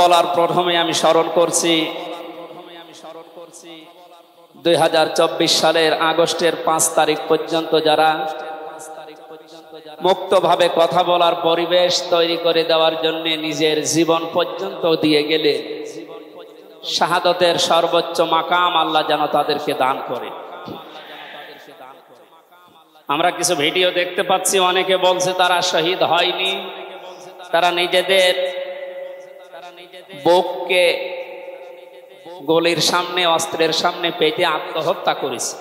বলার প্রথমে আমি স্মরণ করছি 2024 সালের আগস্টের 5 তারিখ পর্যন্ত যারা মুক্তভাবে কথা বলার পরিবেশ তৈরি করে দেওয়ার জন্য নিজের জীবন পর্যন্ত দিয়ে গেলে শাহাদতের সর্বোচ্চ মাকাম আল্লাহ যেন তাদেরকে দান করে। আমরা কিছু ভিডিও দেখতে পাচ্ছি, অনেকে বলছে তারা শহীদ হয়নি, তারা নিজেদের বুককে গলির সামনে অস্ত্রের সামনে পেতে আত্মহত্যা করেছে।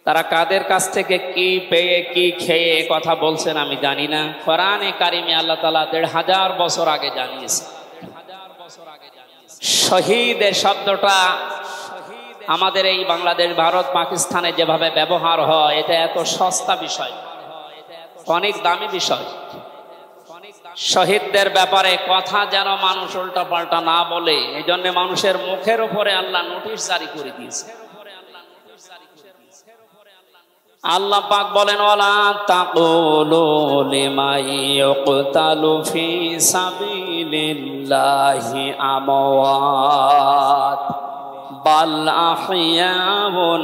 তারা কাদের কাছ থেকে কি পেয়ে কি খেয়ে কথা বলছেন আমি জানি না। কোরআনে কারিমে আল্লাহ তাআলা 1500 বছর আগে জানিয়েছে। শহীদ এর শব্দটা আমাদের এই বাংলাদেশ, ভারত, পাকিস্তানে যেভাবে ব্যবহার হয়, এটা এত সস্তা বিষয়, অনেক দামি বিষয়। শহীদদের ব্যাপারে কথা যেন মানুষ উল্টা পাল্টা না বলে, এই জন্য মানুষের মুখের উপরে আল্লাহ নোটিশ জারি করে দিয়েছে। আল্লাহ পাক বলেন, ওয়ালা তাকুলু লিমান ইউকতালু ফি সাবিলিল্লাহি আমওয়াত বাল আহইয়াউন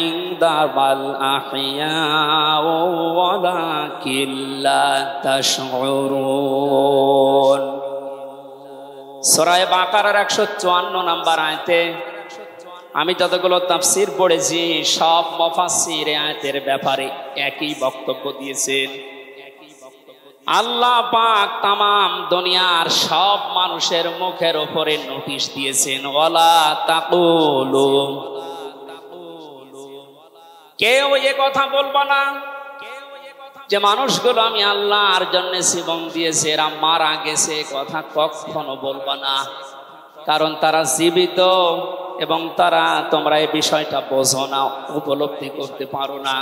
ইনদা বাল আহইয়াউ ওয়ালাকিন লা তাশউরুন। সূরা বাকারার 154 নম্বর আয়াতে আমি যতগুলো তাফসীর পড়েছি, সব মুফাসসির আয়াতের ব্যাপারে একই বক্তব্য দিয়েছেন। আল্লাহ পাক তামাম দুনিয়ার সব মানুষের মুখের উপরে নোটিশ দিয়েছেন, ওয়ালা তাকুলু, কেউ এ কথা বলবা না যে মানুষগুলো আমি আল্লাহর জন্য জীবন দিয়েছে, এরা মারা গেছে, কথা কখনো বলবা না। কারণ তারা জীবিত এবং তারা, তোমরা এই বিষয়টা বোঝো না, উপলব্ধি করতে পারো না।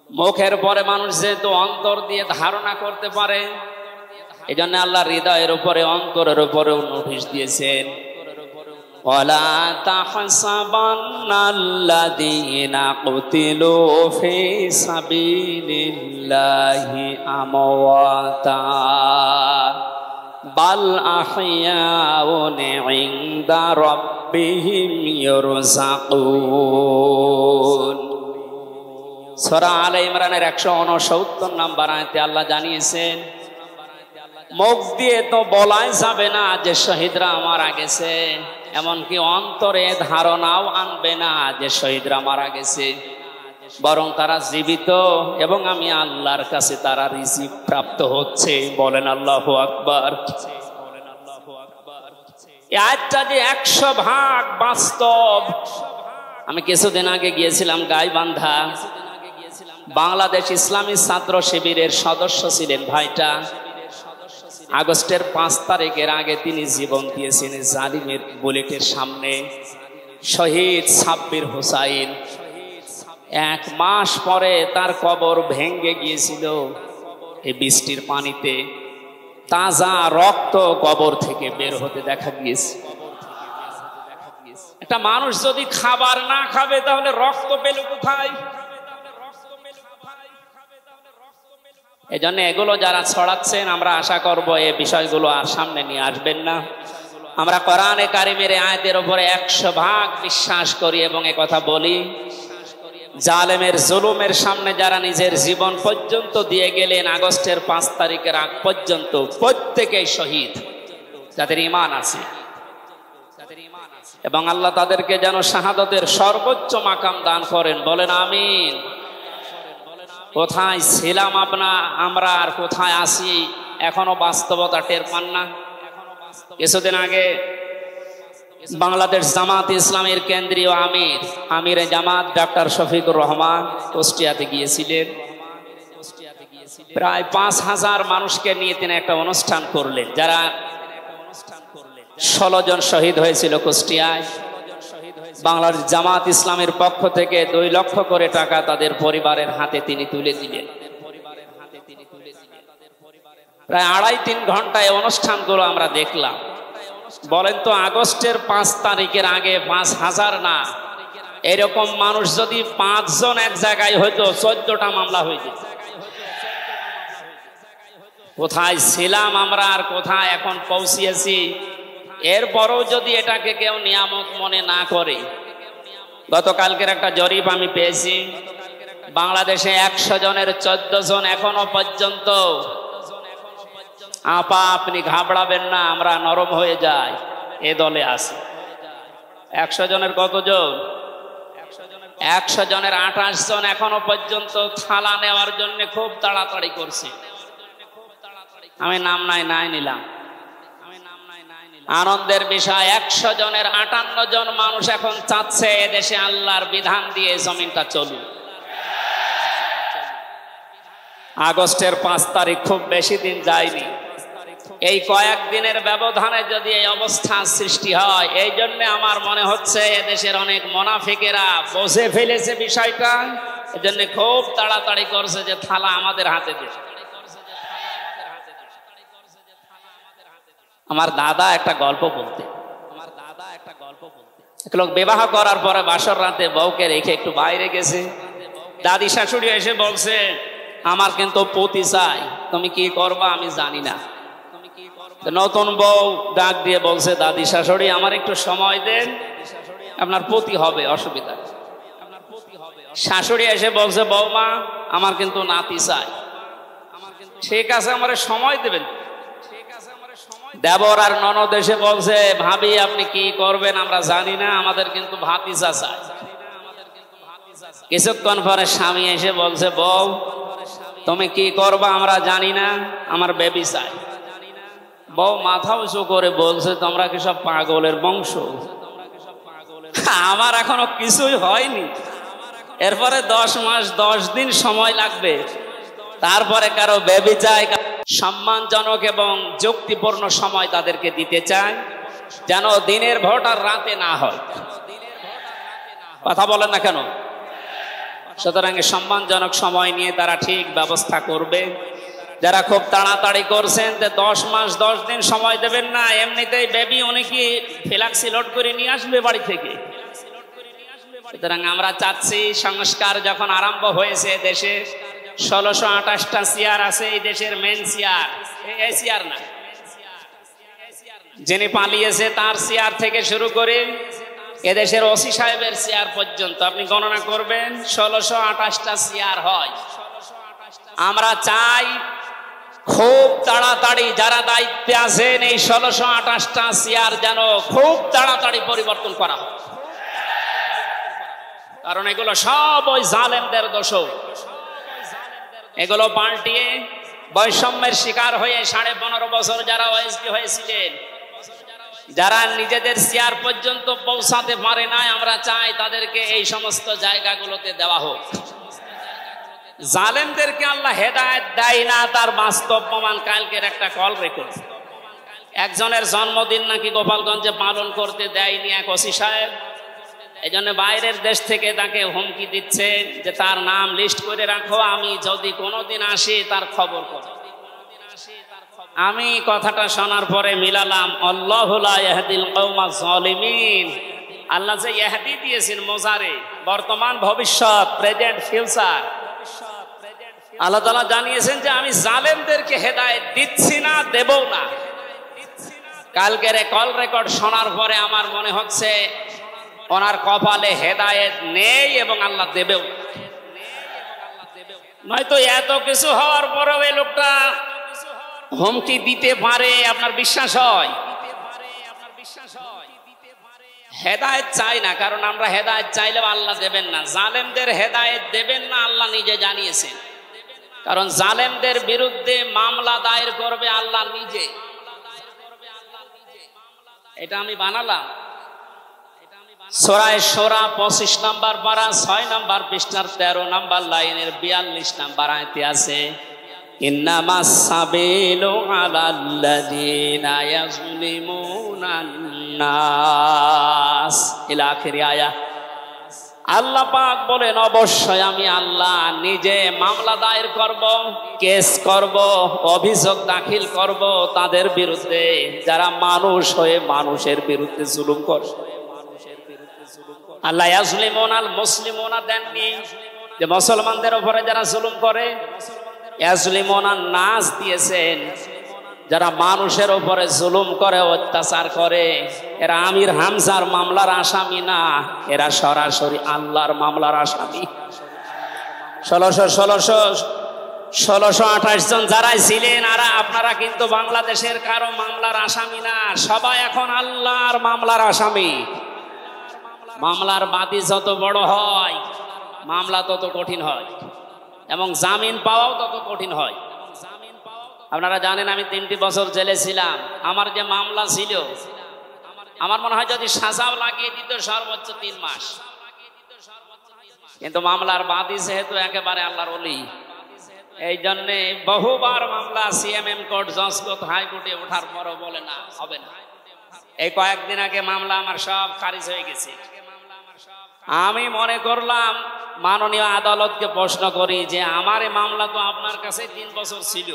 মুখের পরে মানুষ যেহেতু অন্তর দিয়ে ধারণা করতে পারে, এই জন্য আল্লাহ হৃদয়ের উপরে, অন্তরের উপরেও নোটিশ দিয়েছেন, ওয়ালা তাহসাবান্নাল্লাযীনা কুতিলু ফি সাবিলিল্লাহি আমওয়াতা বাল আহইয়াউন ইনদা রাব্বিহিম ইরযাকুন। সূরা আলে ইমরানের 169 নম্বর আয়াতে আল্লাহ জানিয়েছেন, মুখ দিয়ে তো বলাই যাবে না যে শহীদরা মারা গেছে, এমনকি অন্তরে ধারণাও আনবে না যে শহীদরা মারা গেছে, বরং তারা জীবিত এবং আমি আল্লাহর কাছে তারা রিজিক প্রাপ্ত হচ্ছে। বলেন আল্লাহু আকবার। এই আয়াতটা যে 100% বাস্তব। আমি কিছুদিন আগে গিয়েছিলাম গাইবান্ধা, বাংলাদেশ ইসলামী ছাত্র শিবিরের সদস্য ছিলেন ভাইটা। আগস্টের 5 তারিখের আগে তিনি জীবন দিয়েছেন জালিমের বুলেটের সামনে। শহীদ সাব্বির হোসাইন, 1 মাস পরে তার কবর ভেঙে গিয়েছিল এই বৃষ্টির পানিতে। তাজা রক্ত কবর থেকে বের হতে দেখা গিয়েছে। একটা মানুষ যদি খাবার না খাবে তাহলে রক্ত পেল কোথায়? এই জন্য এগুলো যারা ছড়াচ্ছেন, আমরা আশা করব এই বিষয়গুলো আর সামনে নিয়ে আসবেন না। আমরা কোরআনে কারিমের আয়াতের উপরে 100% বিশ্বাস করি এবং এ কথা বলি, জালেমের জুলুমের সামনে যারা নিজের জীবন পর্যন্ত দিয়ে গেলেন আগস্টের 5 তারিখের আগ পর্যন্ত, প্রত্যেকেই শহীদ যাদের ঈমান আছে, এবং আল্লাহ তাদেরকে যেন শাহাদতের সর্বোচ্চ মাকাম দান করেন। বলেন আমিন। কোথায় ছিলাম আমরা আর কোথায় আছি এখনো বাস্তবতা টের পান না। কিছুদিন আগে বাংলাদেশ জামাত ইসলামের কেন্দ্রীয় আমির জামাত ডক্টর শফিকুর রহমান কুষ্টিয়াতে গিয়েছিলেন। প্রায় 5000 মানুষকে নিয়ে তিনি একটা অনুষ্ঠান করলেন। যারা 16 জন শহীদ হয়েছিল কুষ্টিয়ায়, বাংলাদেশ জামাত ইসলামের পক্ষ থেকে 2 লক্ষ করে টাকা তাদের পরিবারের হাতে তিনি তুলে দিলেন। প্রায় 2.5-3 ঘন্টায় অনুষ্ঠানগুলো আমরা দেখলাম। বলেন তো, আগস্টের 5 তারিখের আগে 5000 না, এরকম মানুষ যদি 5 জন এক জায়গায় হইতো 14টা মামলা হয়ে যেত। কোথায় ছিলাম আমরা আর কোথায় এখন পৌঁছিয়েছি, এরপরও যদি এটাকে কেউ নিয়ামত মনে না করে। গতকালকের একটা জরিপ আমি পেয়েছি, বাংলাদেশে 100 জনের 14 জন এখনো পর্যন্ত, আপা আপনি ঘাবড়াবেন না, আমরা নরম হয়ে যাই, এ দলে আছে। 100 জনের কতজন? 100 জনের 28 জন এখনো পর্যন্ত থালা নেওয়ার জন্য খুব তাড়াতাড়ি করছে। আমি নাম নাই নিলাম। আনন্দের বিষয়, 100 জনের 58 জন মানুষ এখন চাচ্ছে এদেশে আল্লাহর বিধান দিয়ে জমিনটা চলুক। আগস্টের 5 তারিখ খুব বেশি দিন যায়নি, এই কয়েকদিনের ব্যবধানে যদি এই অবস্থা সৃষ্টি হয়, এই জন্য আমার মনে হচ্ছে এদেশের অনেক মুনাফিকেরা বুঝে ফেলেছে বিষয়টা, এজন্য খুব তাড়াতাড়ি করছে যে থালা আমাদের হাতে দে। আমার দাদা একটা গল্প বলতে, এক লোক বিবাহ করার পরে বাসর রাতে বউকে রেখে একটু বাইরে গেছে। দাদি শাশুড়ি এসে বলছে, আমার কিন্তু পতি চাই, তুমি কি করবা আমি জানি না। নতুন বউ ডাক দিয়ে বলছে, দাদি শাশুড়ি আমার একটু সময় দেন, আপনার পতি হবে, অসুবিধা। শাশুড়ি এসে বলছে, বৌমা আমার কিন্তু নাতি চাই। ঠিক আছে, আমার সময় দেবেন। দেবর আর ননদ এসে বলছে, ভাবি আপনি কি করবেন আমরা জানি না, আমাদের কিন্তু ভাতিজা চাই। কিছুক্ষণ পরে স্বামী এসে বলছে, বউ তুমি কি করবা আমরা জানি না, আমার বেবি চাই। বউ মাথা উঁচু করে বলছে, তোমরা কি সব পাগলের বংশ? আমার এখনো কিছুই হয়নি, এরপরে 10 মাস 10 দিন সময় লাগবে, তারপরে কারো বেবি চাই। সম্মানজনক এবং যুক্তিপূর্ণ সময় তাদেরকে দিতে চায়, যেন দিনের ভোট আর রাতে না হয়। কথা বলেন না কেন? সুতরাং সম্মানজনক সময় নিয়ে তারা ঠিক ব্যবস্থা করবে। যারা খুব তাড়াতাড়ি করছেন যে 10 মাস 10 দিন সময় দেবেন না, এমনিতেই বেবি অনেকে ফ্ল্যাক্সি লোড করে নিয়ে আসবে বাড়ি থেকে। সুতরাং আমরা চাচ্ছি, সংস্কার যখন আরম্ভ হয়েছে দেশে, 1628টা চেয়ার আছে এই দেশের, মেন চেয়ার এই চেয়ার না, যিনি পালিয়েছে তার চেয়ার থেকে শুরু করে এদেশের ওসি সাহেবের চেয়ার পর্যন্ত আপনি গণনা করবেন, 1628টা চেয়ার হয়। আমরা চাই খুব তাড়াতাড়ি যারা দায়িত্বে আছেন এই 1628টা চেয়ার যেন খুব তাড়াতাড়ি পরিবর্তন করা হয়, কারণ এগুলো সব ওই জালেমদের দোষ। এগুলো পাল্টিয়ে বৈষম্যের শিকার হয়ে 15.5 বছর যারা ওএসডি হয়েছিলেন, যারা নিজেদের চেয়ার পর্যন্ত পৌঁছাতে পারে না, আমরা চাই তাদেরকে এই সমস্ত জায়গাগুলোতে দেওয়া হোক। জালেমদেরকে আল্লাহ হেদায়েত দেয় না, তার বাস্তব প্রমাণ কালকের একটা কল রেকর্ড। একজনের জন্মদিন নাকি গোপালগঞ্জে পালন করতে দেয়নি এক ওসি সাহেব, এই জন্য বাইরের দেশ থেকে তাকে হুমকি দিচ্ছে যে তার নাম লিস্ট করে রাখো, আমি যদি কোনোদিন আসি তার খবর করো। আমি কথাটা শোনার পরে মিলালাম, আল্লাহু লা ইয়াহদিল কওমাজ জালিমিন। আল্লাহ যে ইহদি দিয়েছেন মোজারে, বর্তমান ভবিষ্যৎ, প্রেজেন্ট ফিউচার, আল্লাহ তাআলা জানিয়েছেন যে আমি জালেমদেরকে হেদায়েত দিচ্ছি না, দেবও না। কালকের কল রেকর্ড শোনার পরে আমার মনে হচ্ছে ওনার কপালে হেদায়েত নেই এবং আল্লাহ দেবেও। নয়তো এত কিছু হওয়ার পরেও এই লোকটা হুমকি দিতে পারে, আপনার বিশ্বাস হয়? হেদায়েত চাই না, কারণ আমরা হেদায়েত চাইলেও আল্লাহ দেবেন না। জালেমদের হেদায়েত দেবেন না, আল্লাহ নিজে জানিয়েছেন। কারণ জালেমদের বিরুদ্ধে মামলা দায়ের করবে আল্লাহ নিজে। এটা আমি বানালাম। সূরা শূরা 25 নম্বর পারা 6 নম্বর পৃষ্ঠার 13 নম্বর লাইনের 42 নম্বর আয়াতে আছে, ইন্নামাস সাবিলু আলাল্লাযিনা ইয়াজলিমুনান নাস ইলা আখির আয়াত। আল্লাহ পাক বলেন, অবশ্যই আমি আল্লাহ নিজে মামলা দায়ের করব, কেস করব, অভিযোগ দাখিল করব তাদের বিরুদ্ধে যারা মানুষ হয়ে মানুষের বিরুদ্ধে জুলুম করে। আল্লাহ ইয়াজলিমুনাল মুসলিমুনা দেননি যে মুসলমানদের উপরে যারা জুলুম করে, ইয়াজলিমুনা নাস দিয়েছেন। যারা মানুষের উপরে জুলুম করে, অত্যাচার করে, এরা আমির হামজার মামলার আসামি না, এরা সরাসরি আল্লাহর মামলার আসামি। 1628 জন যারাই ছিলেন আপনারা কিন্তু বাংলাদেশের কারো মামলার আসামি না, সবাই এখন আল্লাহর মামলার আসামি। মামলার বাদী যত বড় হয় মামলা তত কঠিন হয় এবং জামিন পাওয়াও তত কঠিন হয়। আপনারা জানেন আমি 3টি বছর জেলে ছিলাম। আমার যে মামলা ছিল, আমার মনে হয় যদি সাজাও লাগিয়ে দিত সর্বোচ্চ 3 মাস। কিন্তু মামলার বাদী যেহেতু একেবারে আল্লাহর ওলি, এই জন্যে বহুবার মামলা সিএমএম কোর্ট, জজ কোর্ট, হাইকোর্টে ওঠার পরও বলে না, হবে না। এই কয়েকদিন আগে মামলা আমার সব খারিজ হয়ে গেছে। আমি মনে করলাম মাননীয় আদালতকে প্রশ্ন করি যে আমার এই মামলা তো আপনার কাছে 3 বছর ছিল,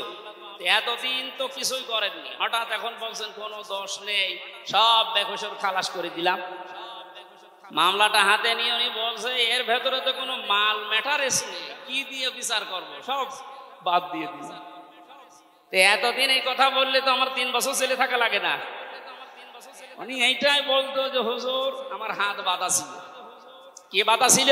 এতদিন তো কিছুই করেননি, হঠাৎ এখন বলছেন কোনো দোষ নেই, সব বেকসুর খালাস করে দিলাম। মামলাটা হাতে নিয়ে উনি বলছে এর ভেতরে তো কোনো মাল ম্যাটারেস নেই, কি দিয়ে বিচার করব, সব বাদ দিয়ে দিলাম। এতদিন এই কথা বললে তো আমার 3 বছর জেলে থাকা লাগে না। উনি এইটাই বলতো যে হুজুর আমার হাত বাঁধা ছিল। কি বাধা ছিল?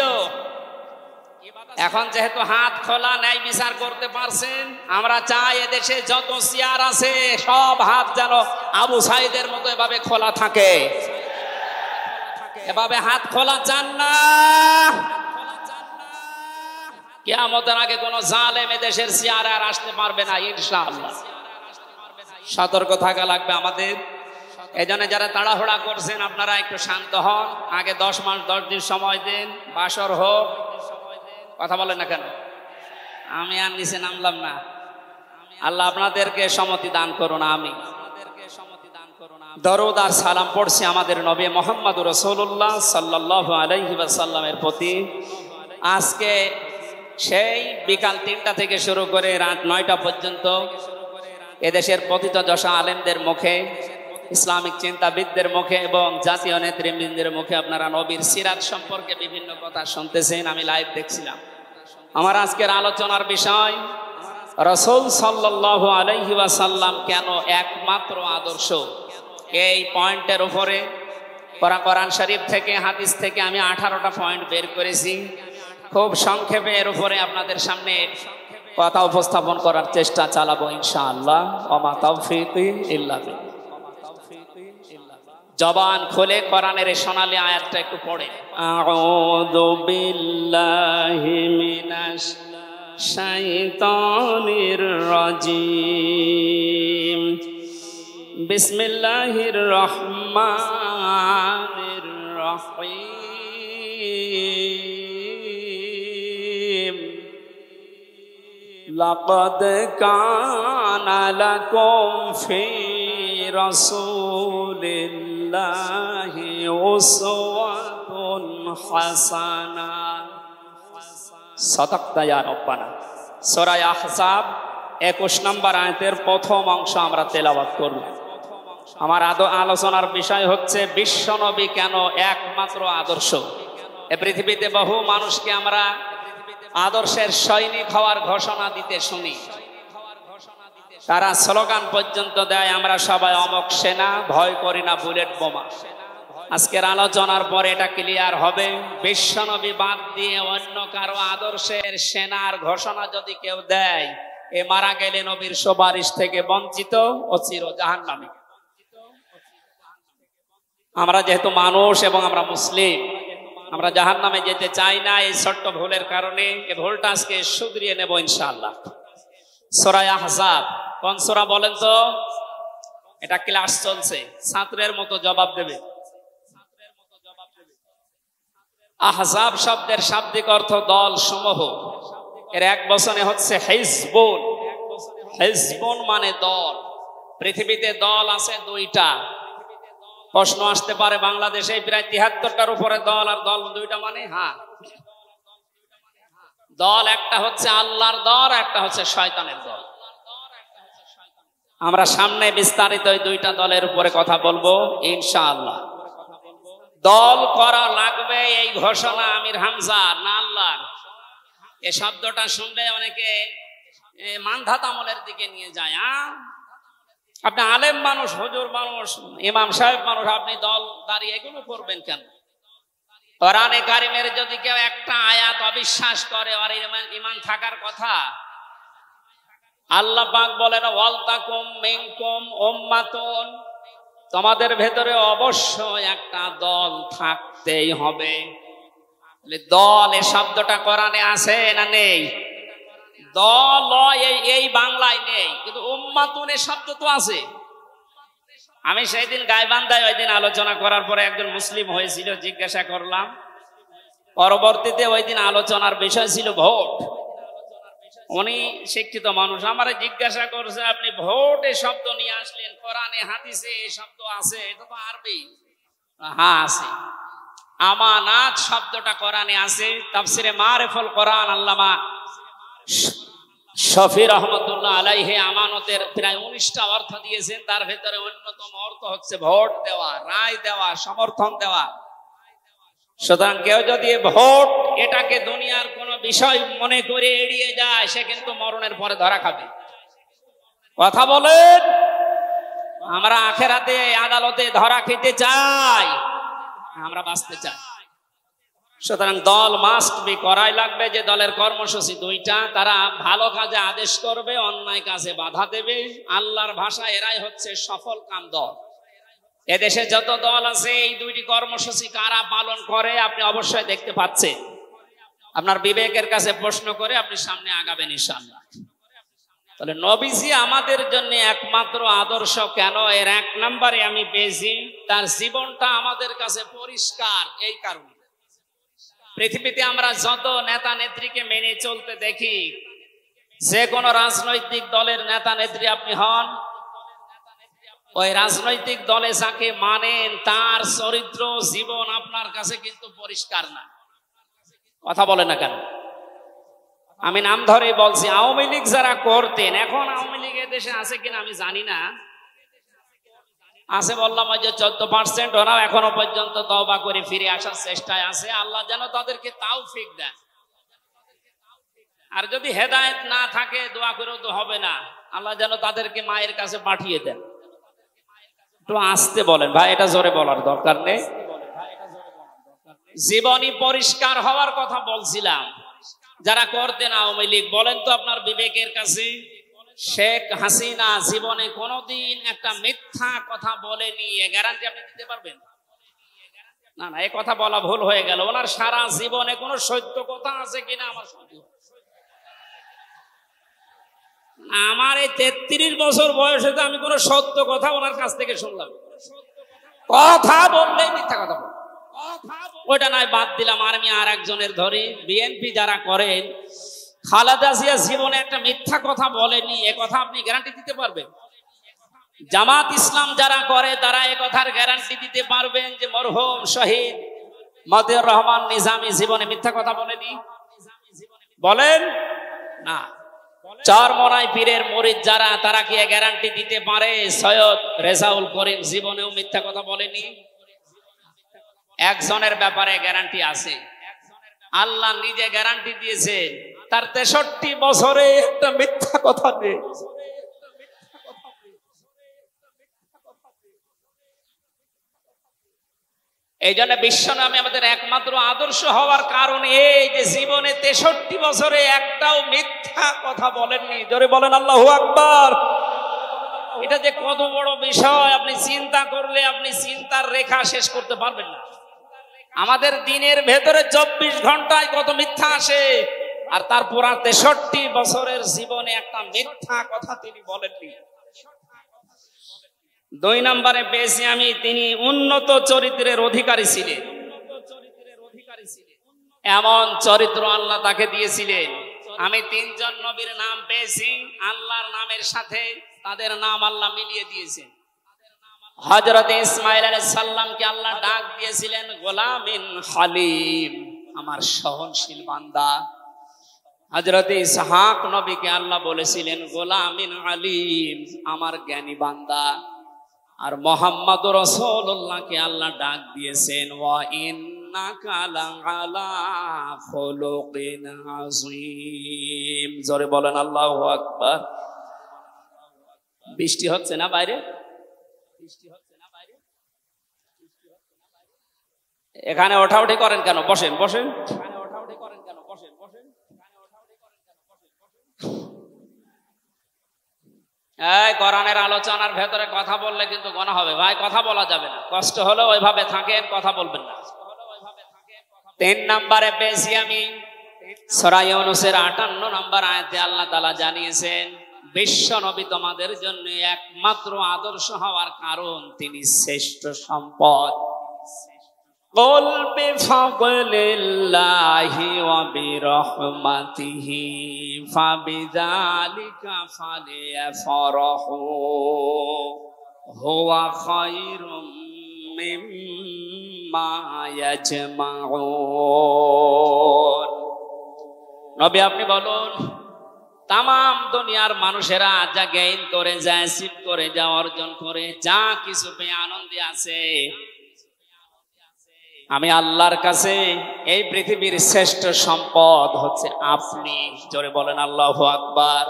এখন যেহেতু হাত খোলা, ন্যায় বিচার করতে পারছেন, আমরা চাই এদেশে যত চেয়ার আছে সব হাত যেন আবু সাইদের মতো এভাবে খোলা থাকে। এভাবে হাত খোলা চান না? কিয়ামতের আগে কোন জালেম এদেশের চেয়ারে আর আসতে পারবে না ইনশাআল্লাহ। সতর্ক থাকা লাগবে আমাদের। এই জন্য যারা তাড়াহুড়া করছেন আপনারা একটু শান্ত হন। আগে 10 মাস 10 দিন সময় দিন, বাসর হোক। কথা বলেন না কেন? আমি আর নিচে নামলাম না। আল্লাহ আপনাদেরকে সম্মতি দান করুন। আমি দরুদ আর সালাম পড়ছি আমাদের নবী মুহাম্মদুর রাসূলুল্লাহ সাল্লাল্লাহু আলাইহি ওয়াসাল্লামের প্রতি। আজকে সেই বিকাল 3টা থেকে শুরু করে রাত 9টা পর্যন্ত এদেশের পতিত দশা আলেমদের মুখে, ইসলামিক চিন্তাবিদদের মুখে এবং জাতীয় নেতৃবৃন্দের মুখে আপনারা নবীর সিরাত সম্পর্কে বিভিন্ন কথা শুনতেছেন। আমি লাইভ দেখছিলাম। আমার আজকের আলোচনার বিষয় রাসূল সাল্লাল্লাহু আলাইহি ওয়াসাল্লাম কেন একমাত্র আদর্শ। এই পয়েন্টের উপরে কোরআন শরীফ থেকে, হাদিস থেকে আমি 18টা পয়েন্ট বের করেছি। খুব সংক্ষেপে এর উপরে আপনাদের সামনে কথা উপস্থাপন করার চেষ্টা চালাবো ইনশাআল্লাহ। ওমা তাওফীকি ইল্লা বিল্লাহ। জবান খুলে কোরআনের এই সোনালী আয়াতটা একটু পড়ে। আউযু বিল্লাহি মিনাশ শাইতানির রাজিম। বিসমিল্লাহির রহমানির রহিম। লাকাদ কানা লাকুম ফি রাসূলিল্লাহি উসওয়াতুন হাসানাহ। সাদাকতা ইয়া রাব্বানা। সূরা আহজাব 21 নম্বর আয়াতের প্রথম অংশ আমরা তেলাওয়াত করব। আমার আলোচনার বিষয় হচ্ছে বিশ্বনবী কেন একমাত্র আদর্শ। এই পৃথিবীতে বহু মানুষকে আমরা আদর্শের সৈনিক হওয়ার ঘোষণা দিতে শুনি, তারা স্লোগান পর্যন্ত দেয় আমরা সবাই অমক সেনা, ভয় করি না বুলেট বোমা। আজকের আলোচনার পরে এটা ক্লিয়ার হবে, বিশ্বনবী বাদ দিয়ে অন্য কারো আদর্শের সেনার ঘোষণা যদি কেউ দেয়, এ মারা গেলে নবীর সুপারিশ থেকে বঞ্চিত ও চির জাহান্নামী। আমরা যেহেতু মানুষ এবং আমরা মুসলিম, আমরা জাহান্নামে যেতে চাই না। এই ছোট্ট ভুলের কারণে এই ভুলটা আজকে শুধরিয়ে নেব ইনশাআল্লাহ। সূরা আহজাব কোন সূরা বলেন তো? এটা ক্লাস চলছে, ছাত্রের মতো জবাব দেবে। আহজাব শব্দের শাব্দিক অর্থ দল সমূহ। এর এক বচনে হচ্ছে হিজবুন। হিজবুন মানে দল। পৃথিবীতে দল আছে 2টা। প্রশ্ন আসতে পারে বাংলাদেশে প্রায় 73টার উপরে দল, আর দল 2টা মানে? হ্যাঁ, দল একটা হচ্ছে আল্লাহর দল, একটা হচ্ছে শয়তানের দল। আমরা সামনে বিস্তারিত এই 2টা দলের উপরে কথা বলবো ইনশাআল্লাহ। দল করা লাগবে এই ঘোষণা আমির হামজা না আল্লাহর? এই শব্দটা শুনলে অনেকে মানধাত আমলের দিকে নিয়ে যায়। আপনি আলেম মানুষ, হুজুর মানুষ, ইমাম সাহেব মানুষ, আপনি দল দাঁড়িয়ে এগুলো করবেন কেন? কোরআনে কারিমের যদি কেউ একটা আয়াত অবিশ্বাস করে আর ঈমান থাকার কথা, আল্লাহ পাক বলেন ওয়ালতাকুম মিনকুম উম্মাতুন, তোমাদের ভেতরে অবশ্যই একটা দল থাকতেই হবে। দল এই শব্দটা কোরআনে আছে না নেই? দল এই বাংলায় নেই, কিন্তু উম্মাতুন এই শব্দ তো আছে। আমি সেই দিন গাইবান্ধায় ওই দিন আলোচনা করার পরে একজন মুসলিম হয়েছিল, জিজ্ঞাসা করলাম। পরবর্তীতে ওই দিন আলোচনার বিষয় ছিল ভোট। উনি শিক্ষিত মানুষ, আমারে জিজ্ঞাসা করছে আপনি ভোট এই শব্দ নিয়ে আসলেন, কোরআনে হাদিসে এই শব্দ আছে? এটা তো আরবি। হ্যাঁ আছে। আমানাত শব্দটা কোরআনে আছে। তাফসিরে মারিফুল কোরআন আল্লামা শফি রহমতুল্লাহ আলাইহি আমানতের প্রায় 19টা অর্থ দিয়েছেন। তার ভেতরে অন্যতম অর্থ হচ্ছে ভোট দেওয়া, রায় দেওয়া, সমর্থন দেওয়া। সুতরাং কেউ যদি ভোট এটাকে দুনিয়ার কোন বিষয় মনে করে এড়িয়ে যায়, সে কিন্তু মরণের পরে ধরা খাবে। কথা বলেন, আমরা আখেরাতে আদালতে ধরা খেতে চাই, আমরা বাঁচতে চাই। সুতরাং দল মাস্ট বি, করাই লাগবে। যে দলের কর্মসূচি দুইটা, তারা ভালো কাজে আদেশ করবে, অন্যায় কাজে বাধা দেবে। আল্লাহর ভাষা এরাই হচ্ছে সফল কাম দল। এদেশে যত দল আছে এই দুইটি কর্মসূচি কারা পালন করে আপনি অবশ্যই দেখতে পাচ্ছেন। আপনার বিবেকের কাছে প্রশ্ন করে আপনি সামনে আগাবেন ইনশাআল্লাহ। তাহলে নবীজি আমাদের জন্য একমাত্র আদর্শ কেন? এর 1 নম্বরে আমি পেয়েছি তার জীবনটা আমাদের কাছে পরিষ্কার। এই কারণে পৃথিবীতে আমরা যত নেতা নেত্রীকে মেনে চলতে দেখি, যে কোনো রাজনৈতিক দলের নেতা নেত্রী আপনি হন, ওই রাজনৈতিক দলে যাকে মানেন তার চরিত্র জীবন আপনার কাছে কিন্তু পরিষ্কার না। কথা বলে না কেন? আমি নাম ধরে বলছি, আওয়ামী লীগ যারা করতেন, এখন আওয়ামী লীগ দেশে আছে কিনা আমি জানি না, আছে বললাম ওই যে 14%, ওরাও এখনো পর্যন্ত তওবা করে ফিরে আসার চেষ্টায় আছে। আল্লাহ যেন তাদেরকে তাওফিক দেন। আর যদি হেদায়েত না থাকে দোয়া করেও তো হবে না, আল্লাহ যেন তাদেরকে মায়ের কাছে পাঠিয়ে দেন। একটু আসতে বলেন ভাই, এটা জোরে বলার দরকার নেই। জীবনী পরিষ্কার হওয়ার কথা বলছিলাম। যারা করতেন আওয়ামী লীগ, বলেন তো আপনার বিবেকের কাছে, শেখ হাসিনা জীবনে কোনোদিন একটা মিথ্যা কথা বলেনি, এ গ্যারান্টি আপনি দিতে পারবেন? না না, এই কথা বলা ভুল হয়ে গেল। ওনার সারা জীবনে কোনো সত্য কথা আছে কিনা আমার সন্দেহ। আমার এই 33 বছর বয়সে তো আমি কোনো সত্য কথা ওনার কাছ থেকে শুনলাম। কথা বললেই মিথ্যা কথা বল, ওইটা নাই বাদ দিলাম। আর আমি আর একজনের ধরি, বিএনপি যারা করেন, খালেদা জিয়া জীবনে একটা মিথ্যা কথা বলেনি, এ কথা আপনি গ্যারান্টি দিতে পারবেন? জামাত ইসলাম যারা করে তারা এ কথার গ্যারান্টি দিতে পারবেন যে মরহুম শহীদ মতিউর রহমান নিজামী জীবনে মিথ্যা কথা বলেনি? বলেন না। চরমনাই পীরের মুরিদ যারা, তারা কি গ্যারান্টি দিতে পারে সৈয়দ রেজাউল করিম জীবনেও মিথ্যা কথা বলেনি? একজনের ব্যাপারে গ্যারান্টি আছে, আল্লাহ নিজে গ্যারান্টি দিয়েছে, তার 63 বছরে একটা মিথ্যা কথা নেই। এই জন্য বিশ্ব নামে আমাদের একমাত্র আদর্শ হওয়ার কারণ এই যে জীবনে 63 বছরে একটাও মিথ্যা কথা বলেননি। জোরে বলেন আল্লাহু আকবার। এটা যে কত বড় বিষয় আপনি চিন্তা করলে আপনি চিন্তার রেখা শেষ করতে পারবেন না। আমাদের দিনের ভেতরে 24 ঘন্টায় কত মিথ্যা আসে, আর তারপর 63 বছরের জীবনে একটা মিথ্যা কথা তিনি বলেননি। 2 নম্বরে পেয়েছি আমি, তিনি উন্নত চরিত্রের অধিকারী ছিলেন। এমন চরিত্র আল্লাহ তাকে দিয়েছিলেন। আমি 3 জন নবীর নাম পেয়েছি, আল্লাহর নামের সাথে তাদের নাম আল্লাহ মিলিয়ে দিয়েছেন। হযরত ইসমাঈল আলাইহিস সালামকে আল্লাহ ডাক দিয়েছিলেন গোলামিন হালিম, আমার সহনশীল বান্দা। হযরত ইসহাক নবীকে আল্লাহ বলেছিলেন গোলামিন আলিম, আমার জ্ঞানী বান্দা। আর মুহাম্মদ রাসূলুল্লাহকে আল্লাহ ডাক দিয়েছেন ওয়া ইন ইন্নাকা লাআলা খুলুকিন আযীম। জোরে বলেন আল্লাহু আকবার। বৃষ্টি হচ্ছে না বাইরে? এখানে ওঠাউঠি করেন কেন? বসেন বসেন। এই কোরআনের আলোচনার ভেতরে কথা বললে কিন্তু গুনাহ হবে ভাই, কথা বলা যাবে না। কষ্ট হলো ওইভাবে থাকেন, কথা বলবেন না। 3 নম্বরে পেয়েছি আমি সূরা ইউনূসের 58 নম্বর আয়াতে আল্লাহ তাআলা জানিয়েছেন বিশ্ব নবী তোমাদের জন্য একমাত্র আদর্শ হওয়ার কারণ তিনি শ্রেষ্ঠ সম্পদ। قل بفضل الله وبرحمته فبذلك فليفرحوا هو خير مما يجمعون। নবী আপনি বলুন, তাম দুনিয়ার মানুষেরা যা গেইন করে, যা অ্যাচিভ করে, যা অর্জন করে, যা কিছু পেয়ে আনন্দে আছে, আমি আল্লাহর কাছে এই পৃথিবীর শ্রেষ্ঠ সম্পদ হচ্ছে আপনি। জোরে বলেন আল্লাহু আকবার।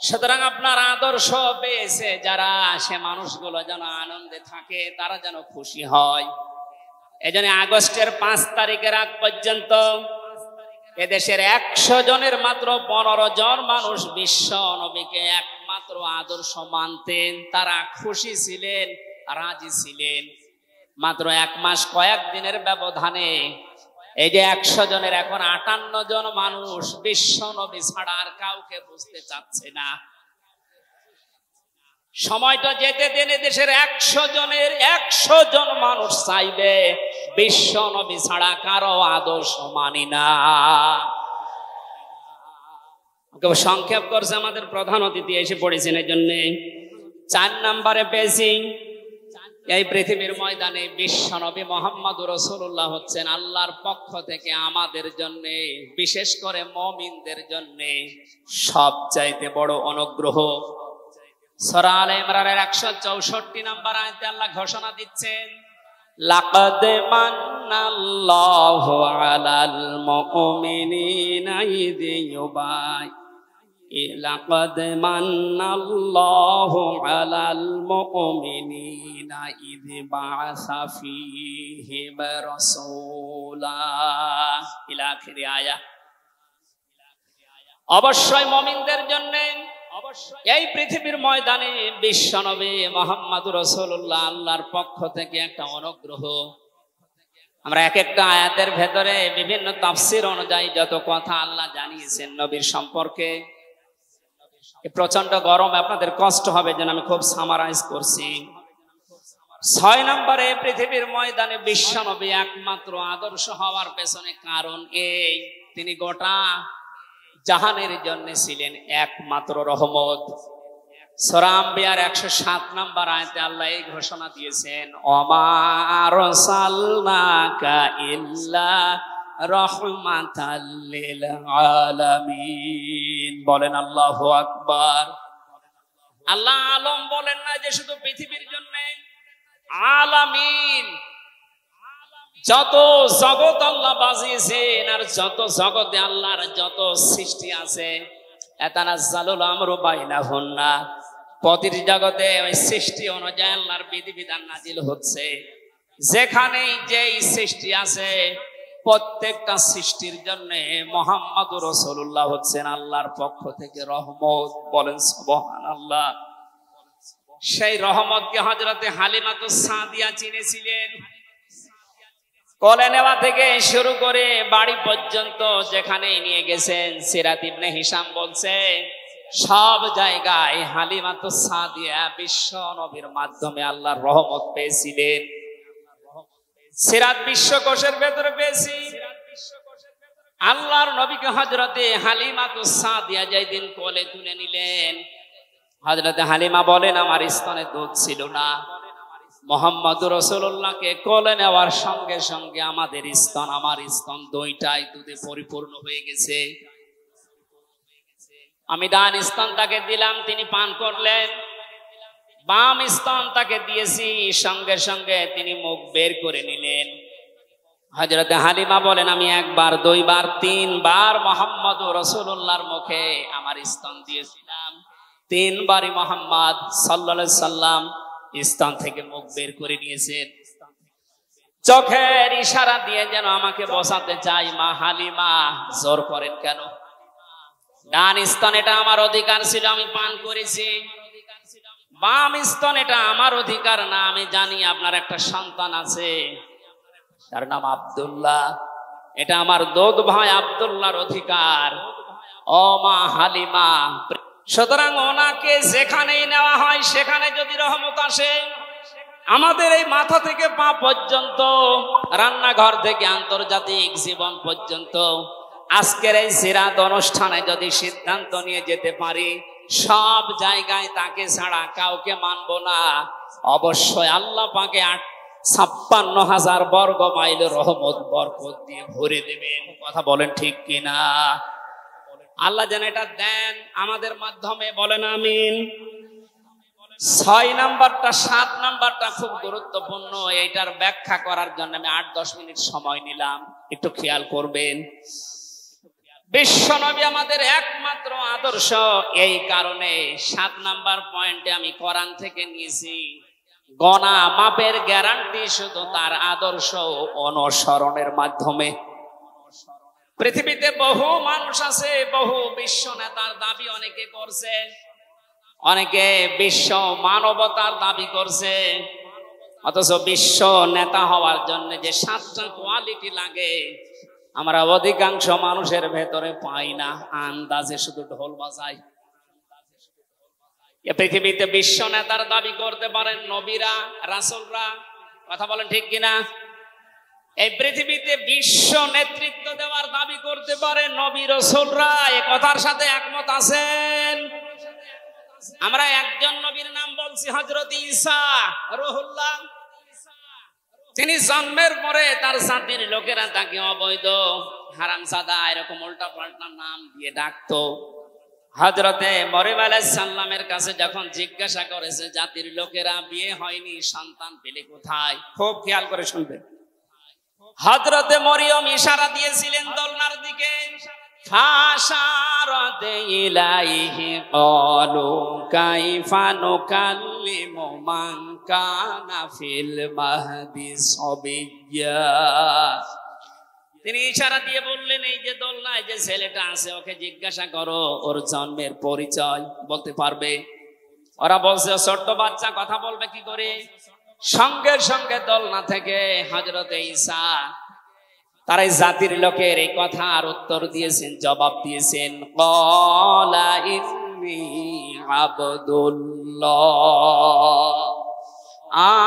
সুতরাং আপনার আদর্শ পেয়েছে যারা, সে মানুষগুলো যেন আনন্দে থাকে, তারা যেন খুশি হয়। এজন্য আগস্টের 5 তারিখের আগ পর্যন্ত এদেশের 100 জনের মাত্র 15 জন মানুষ বিশ্ব নবীকে একমাত্র আদর্শ মানতেন। তারা খুশি ছিলেন, রাজি ছিলেন। মাত্র 1 মাস কয়েক দিনের ব্যবধানে এই যে 100 জনের এখন 58 জন মানুষ বিশ্ব নবী ছাড়া আর কাউকে বুঝতে চাচ্ছে না। সময়টা যেতে দিনে দেশের 100 জনের 100 জন মানুষ চাইবে বিশ্ব নবী ছাড়া কারো আদর্শ মানি না। সংক্ষেপ করছে আমাদের প্রধান অতিথি এসে পড়েছেন, এই জন্য 4 নম্বরে পেয়েছি এই পৃথিবীর ময়দানে বিশ্ব নবী মুহাম্মদুর রাসূলুল্লাহ হচ্ছেন আল্লাহর পক্ষ থেকে আমাদের জন্য, বিশেষ করে মুমিনদের জন্য সবচাইতে বড় অনুগ্রহ। সূরা আলে ইমরানের 164 নম্বর আয়াতে আল্লাহ ঘোষণা দিচ্ছেন, লাকাদ মান্নাল্লাহু আলাল মুমিনিনা ইয লাকাদ মান্নাল্লাহু আলাল মুমিনিনা ইয বাআসা ফীহিম রাসূলা ইলা আখিরি আয়াত। অবশ্যই মুমিনদের জন্য এই পৃথিবীর ময়দানে বিশ্বনবী মুহাম্মদুর রাসূলুল্লাহ আল্লাহর পক্ষ থেকে একটা অনুগ্রহ। আমরা এক একটা আয়াতের ভেতরে বিভিন্ন তাফসীর অনুযায়ী যত কথা আল্লাহ জানিয়েছেন নবীর সম্পর্কে, প্রচন্ড গরম, আপনাদের কষ্ট হবে যেন আমি খুব সামারাইজ করছি। 6 নম্বরে পৃথিবীর ময়দানে বিশ্বনবী একমাত্র আদর্শ হওয়ার পেছনে কারণ এই, তিনি গোটা জাহানের জন্য ছিলেন একমাত্র রহমত। সূরা আম্বিয়ার 107 নম্বর আয়াতে আল্লাহ এই ঘোষণা দিয়েছেন, ওমা আরসালনাকা ইল্লা রাহমাতাল লিল আলামিন। বলেন আল্লাহু আকবার। আল্লাহ আলম বলেন না যে শুধু পৃথিবীর জন্য, আলামিন যত জগৎ আল্লাহ বাজিয়েছেন আর যত জগতে আল্লাহর যত সৃষ্টি আছে, এতানাজ্জালুল আমরু বাইনাহুন্না, প্রতিটি জগতে ওই সৃষ্টি অনুযায়ী আল্লাহর বিধিবিধান নাজিল হচ্ছে। যেখানেই যেই সৃষ্টি আছে প্রত্যেকটা সৃষ্টির জন্য মুহাম্মদুর রাসূলুল্লাহ হচ্ছেন আল্লাহর পক্ষ থেকে রহমত। বলেন সুবহানাল্লাহ। সেই রহমতকে হযরতে হালিমাতুস সাদিয়া চিনেছিলেন। কোলে নেওয়া থেকে শুরু করে বাড়ি পর্যন্ত যেখানে নিয়ে গেছেন, সিরাত ইবনে হিশাম বলছে সব জায়গায় হালিমাতুস সাদিয়া বিশ্ব নবীর মাধ্যমে আল্লাহর রহমত পেয়েছিলেন। সিরাত বিশ্বকোষের ভেতরে পেয়েছি আল্লাহর নবীকে হযরতে হালিমাতুস সাদিয়া যেদিন কোলে তুলে নিলেন, হযরতে হালিমা বলেন আমার স্তনে দুধ ছিল না। মুহাম্মদুর রাসূলুল্লাহকে কোলে নেওয়ার সঙ্গে সঙ্গে আমাদের স্তন, আমার স্তন দুইটাই দুধে পরিপূর্ণ হয়ে গেছে। আমি ডান স্তন তাকে দিলাম, তিনি পান করলেন। বাম স্তন তাকে দিয়েছি, সঙ্গে সঙ্গে তিনি মুখ বের করে নিলেন। হযরতে হালিমা বলেন, আমি একবার, দুইবার, তিনবার মুহাম্মদ রাসূলুল্লাহর মুখে আমার স্তন দিয়েছিলাম। তিনবারই মুহাম্মদ সাল্লাল্লাহু আলাইহি সাল্লাম স্তন থেকে মুখ বের করে নিয়েছেন। চোখের ইশারা দিয়ে যেন আমাকে বসাতে চাই। মা হালিমা, জোর করেন কেন? ডান স্তন এটা আমার অধিকার ছিল, আমি পান করেছি। বাম স্তন এটা আমার অধিকার না। আমি জানি আপনার একটা সন্তান আছে, তার নাম আব্দুল্লাহ, এটা আমার দোদ ভাই আব্দুল্লাহর অধিকার। ও মা হালিমা, সুতরাং ওনাকে যেখানেই নেওয়া হয় সেখানে যদি রহমত আসে। আমাদের এই মাথা থেকে পা পর্যন্ত, রান্নাঘর থেকে আন্তর্জাতিক জীবন পর্যন্ত, আজকের এই সিরাত অনুষ্ঠানে যদি সিদ্ধান্ত নিয়ে যেতে পারি সব জায়গায় তাকে ছাড়া কাউকে মানবো না, অবশ্যই আল্লাহ পাকে 56,000 বর্গ মাইল রহমত বরকত দিয়ে ভরে দেবেন। কথা বলেন ঠিক কিনা? আল্লাহ যেন এটা দেন আমাদের মাধ্যমে, বলেন আমিন। 6 নাম্বারটা, 7 নাম্বারটা খুব গুরুত্বপূর্ণ। এইটার ব্যাখ্যা করার জন্য আমি 8-10 মিনিট সময় নিলাম, একটু খেয়াল করবেন। বিশ্বনবী আমাদের একমাত্র আদর্শ, এই কারণে 7 নাম্বার পয়েন্টে আমি কোরআন থেকে নিয়েছি। গণা মাপের গ্যারান্টি শুধু তার আদর্শ অনুসরণের মাধ্যমে। পৃথিবীতে বহু মানুষ আছে, বহু বিশ্ব নেতার দাবি অনেকে করছে, অনেকে বিশ্ব মানবতার দাবি করছে, অথচ বিশ্ব নেতা হওয়ার জন্য যে 7টা কোয়ালিটি লাগে আমরা অধিকাংশ মানুষের ভেতরে পাই না, আন্দাজে শুধু ঢোল বাজাই। পৃথিবীতে বিশ্ব নেতার দাবি করতে পারেন নবীরা, রাসূলরা। কথা বলেন ঠিক কিনা? এই পৃথিবীতে বিশ্ব নেতৃত্ব দেওয়ার দাবি করতে পারে নবী রাসূলরা। এই কথার সাথে একমত আছেন? আমরা একজন নবীর নাম বলছি, হযরত ঈসা রূহুল্লাহ। তিনি জন্মের পরে তার জাতির লোকেরা তাকে অবৈধ, হারামজাদা, এরকম উল্টা পাল্টা নাম দিয়ে ডাকতো। হযরতে মরিয়ম আলাইহিস সালামের কাছে যখন জিজ্ঞাসা করেছে জাতির লোকেরা, বিয়ে হয়নি, সন্তান পেলে কোথায়? খুব খেয়াল করে শুনবেন। হযরতে মরিয়ম ইশারা দিয়েছিলেন দোলনার দিকে। ফাশারাত ইলাইহি ক্বালু কাইফা নুকাল্লিমু মান কানা ফিল মাহদি সাবিয়্যা। তিনি ইশারা দিয়ে বললেন, এই যে দোলনায় যে ছেলেটা আছে ওকে জিজ্ঞাসা করো ওর জন্মের পরিচয় বলতে পারবে। ওরা বলছে ছোট্ট বাচ্চা, কথা বলবে কি করে? সঙ্গে সঙ্গে দোলনা থেকে হযরতে ঈসা তার এই জাতির লোকের এই কথার উত্তর দিয়েছেন, জবাব দিয়েছেন, ক্বালা ইন্নী আবদুল্লাহ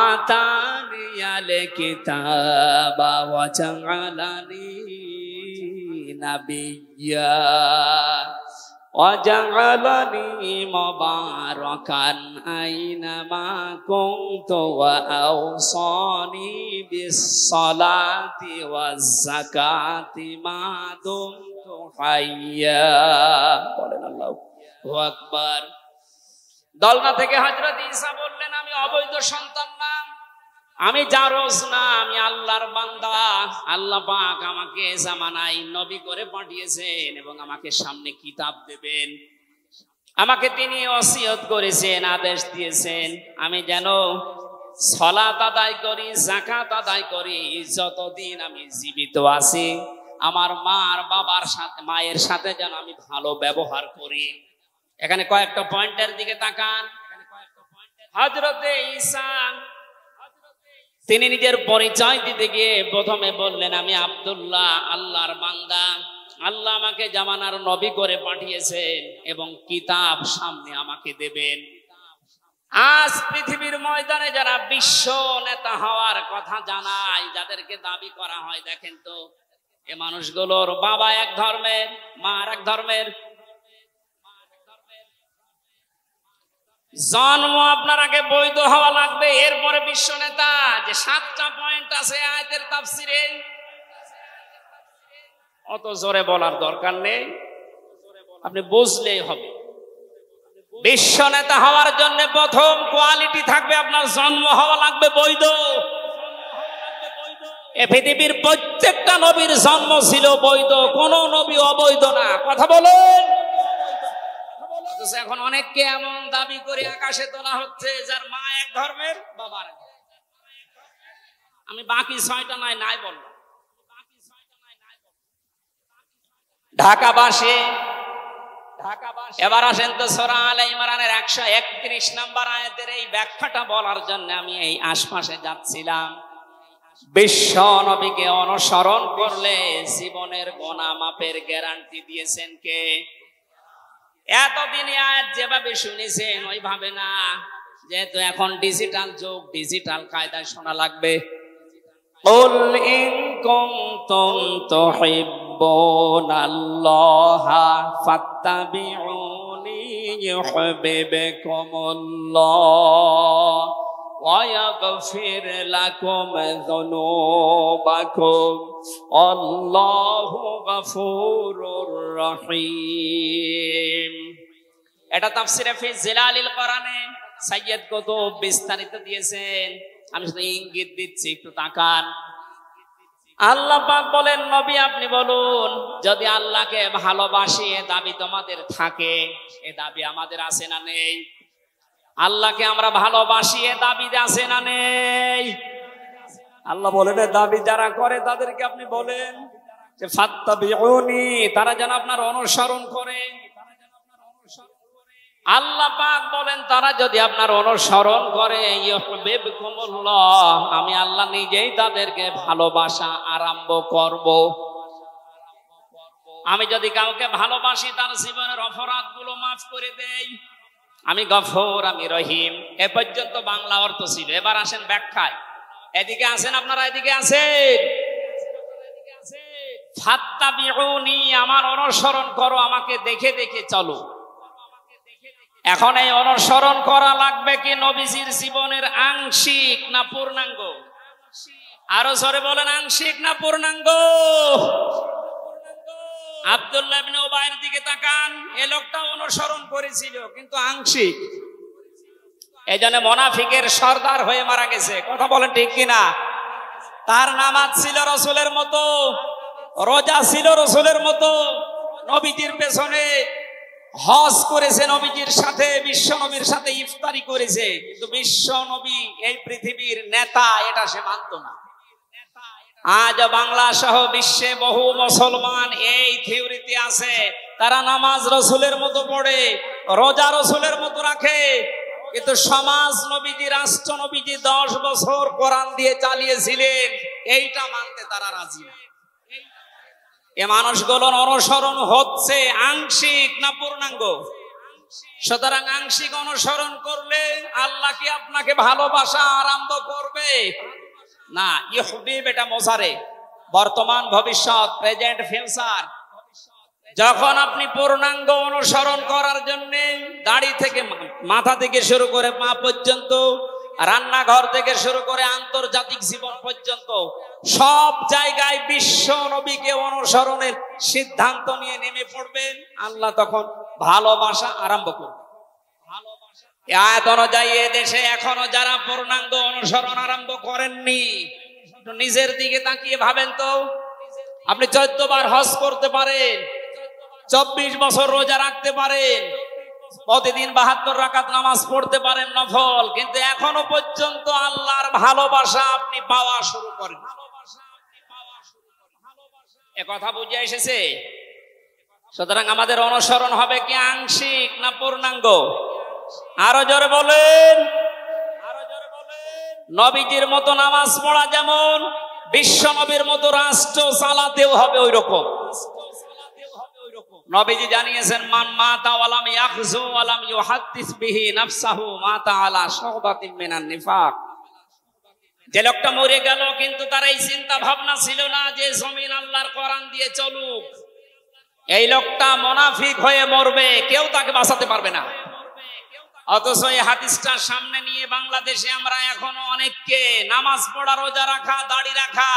আতানিয়াল কিতাবা ওয়া জাআলানি নাবিয়্যা ওয়া জাআলানি মুবারাকান আইনামা কুনতু ওয়া আওসানি বিস-সালাতি ওয়াজ-যাকাতি মা দুমতু হাইয়্যা। বলেন আল্লাহু আকবার। দোলনা থেকে হযরত ঈসা বললেন, আমি অবৈধ সন্তান না, আমি জারজ না, আমি আল্লাহর বান্দা। আল্লাহ পাক আমাকে জামানায় নবী করে পাঠিয়েছেন এবং আমাকে সামনে কিতাব দেবেন। আমাকে তিনি ওসিয়ত করেছেন, আদেশ দিয়েছেন আমি যেন সালাত আদায় করি, যাকাত আদায় করি যতদিন আমি জীবিত আছি। আমার মা আর বাবার সাথে, মায়ের সাথে যেন আমি ভালো ব্যবহার করি। এখানে কয়েকটা পয়েন্টের দিকে তাকান। হযরতে ঈসা তিনি নিজের পরিচয় দিতে গিয়ে প্রথমে বললেন, আমি আব্দুল্লাহ, আল্লাহর বান্দা। আল্লাহ আমাকে জামানার নবী করে পাঠিয়েছেন এবং কিতাব সামনে আমাকে দেবেন। আজ পৃথিবীর ময়দানে যারা বিশ্ব নেতা হওয়ার কথা জানায়, যাদেরকে দাবি করা হয়, দেখেন তো এ মানুষগুলোর বাবা এক ধর্মের, মা আর এক ধর্মের। জন্ম আপনার আগে বৈধ হওয়া লাগবে, এরপরে বিশ্ব নেতা। যে 7টা পয়েন্ট আছে আয়াতের তাফসিরে, অত জোরে বলার দরকার নেই, আপনি বুঝলেই হবে। বিশ্ব নেতা হওয়ার জন্য প্রথম কোয়ালিটি থাকবে, আপনার জন্ম হওয়া লাগবে বৈধ। এ পৃথিবীর প্রত্যেকটা নবীর জন্ম ছিল বৈধ, কোন নবী অবৈধ না। কথা বলেন। এখন অনেককে এমন দাবি করে আকাশে তোলা হচ্ছে যার মা এক ধর্মের, বাবা এক ধর্মের। আমি বাকি 6টা নাই বললাম। ঢাকাবাসী এবার আসেন তো সূরা আলে ইমরানের 131 নম্বর আয়াতের এই ব্যাখ্যাটা বলার জন্য আমি এই আশপাশে যাচ্ছিলাম। বিশ্ব নবীকে অনুসরণ করলে জীবনের গুনাহ মাপের গ্যারান্টি দিয়েছেন কে? এতদিন আয়াত যেভাবে শুনেছেন ওইভাবে না, যেহেতু এখন ডিজিটাল যুগ, ডিজিটাল কায়দায় শোনা লাগবে। কুল ইন কুনতুম তুহিব্বুনাল্লাহা ফাত্তাবিউনি ইউহিব্বুকুমুল্লাহ ওয়া ইয়াগফির লাকুম যুনুবাকুম আল্লাহু গফুরুর রহিম। এটা তাফসিরে ফি জিলালিল কোরআনে সাইয়্যিদ কুতুব বিস্তারিত দিয়েছেন। আমি শুধু ইঙ্গিত দিচ্ছি, একটু তাকান। আল্লাহ পাক বলেন, নবী আপনি বলুন, যদি আল্লাহকে ভালোবাসি এ দাবি তোমাদের থাকে, এ দাবি আমাদের আছে না নেই? আল্লাহকে আমরা ভালোবাসি এ দাবি আছে না নেই? আল্লাহ বলেন এ দাবি যারা করে তাদেরকে আপনি বলেন যে ফাত্তাবিউনি, তারা যেন আপনার অনুসরণ করে। আল্লাহ পাক বলেন তারা যদি আপনার অনুসরণ করে ইউহিব্বুকুমুল্লাহ, আমি আল্লাহ নিজেই তাদেরকে ভালোবাসা আরম্ভ করব। আমি যদি কাউকে ভালোবাসি তার জীবনের অপরাধগুলো মাফ করে দেই। আমি গফুর, আমি রহিম। এ পর্যন্ত বাংলা অর্থ ছিল। এবার আসেন ব্যাখ্যায়। এদিকে আসেন আপনারা, এদিকে আসেন। ফাত্তাবিউনি, আমার অনুসরণ করো, আমাকে দেখে দেখে চলো। এখন এই অনুসরণ করা লাগবে কি নবীজির জীবনের আংশিক না পূর্ণাঙ্গ? আরো জোরে বলেন, আংশিক না পূর্ণাঙ্গ? আব্দুল্লাহ ইবনে উবাইয়ের দিকে তাকান। এই লোকটা অনুসরণ করেছিল কিন্তু আংশিক। এজন্য মুনাফিকের সর্দার হয়ে মারা গেছে। কথা বলেন ঠিক কিনা? তার নামাজ ছিল রাসূলের মতো, রোজা ছিল রাসূলের মতো, নবীজির পেছনে হজ করেছে, নবীজির সাথে, বিশ্ব নবীর সাথে ইফতারি করেছে, কিন্তু বিশ্ব নবী এই পৃথিবীর নেতা এটা সে মানত না। আজ বাংলা সহ বিশ্বে বহু মুসলমান এই থিওরিতে আছে, তারা নামাজ রাসূলের মতো পড়ে, রোজা রাসূলের মতো রাখে, কিন্তু সমাজ নবীজি, রাষ্ট্র নবীজি 10 বছর কোরআন দিয়ে চালিয়েছিলেন, এইটা মানতে তারা রাজি না। এ মানুষগুলোর অনুসরণ হচ্ছে আংশিক না পূর্ণাঙ্গ? সুতরাং আংশিক অনুসরণ করলে আল্লাহ কি আপনাকে ভালোবাসা আরম্ভ করবে? না। ইউহিব এটা মোজারে, বর্তমান, ভবিষ্যৎ, প্রেজেন্ট, ফিউচার। যখন আপনি পূর্ণাঙ্গ অনুসরণ করার জন্য দাড়ি থেকে, মাথা থেকে শুরু করে পা পর্যন্ত, রান্নাঘর থেকে শুরু করে আন্তর্জাতিক জীবন পর্যন্ত সব জায়গায় বিশ্ব নবীকে অনুসরণের সিদ্ধান্ত নিয়ে নেমে পড়বেন, আল্লাহ তখন ভালোবাসা আরম্ভ করবে। আয়াত অনুযায়ী এদেশে এখনো যারা পূর্ণাঙ্গ অনুসরণ আরম্ভ করেননি, নিজের দিকে তাকিয়ে ভাবেন তো। আপনি 14 বার হজ করতে পারেন, 24 বছর রোজা রাখতে পারেন, প্রতিদিন 72 রাকাত নামাজ পড়তে পারেন নফল, কিন্তু এখনো পর্যন্ত আল্লাহর ভালোবাসা আপনি পাওয়া শুরু করেন। এ কথা বুঝে এসেছে? সুতরাং আমাদের অনুসরণ হবে কি আংশিক না পূর্ণাঙ্গ? আরো জোরে বলেন। নবীজির মতো নামাজ পড়া যেমন, বিশ্ব নবীর মতো রাষ্ট্র চালাতেও হবে ওই রকম। নবীজি জানিয়েছেন, মান মাতা ওয়ালাম ইয়াখযু ওয়ালাম ইউহাদ্দিস বিহি নাফসাহু মাতা আলা শুবাতিন মিনান নিফাক। যে লোকটা মরে গেল কিন্তু তার এই চিন্তা ভাবনা ছিল না যে জমিন আল্লাহর কোরআন দিয়ে চলুক, এই লোকটা মুনাফিক হয়ে মরবে, কেউ তাকে বাঁচাতে পারবে না। অথচ এই হাদিসটা সামনে নিয়ে বাংলাদেশে আমরা এখনো অনেককে নামাজ পড়া, রোজা রাখা, দাড়ি রাখা,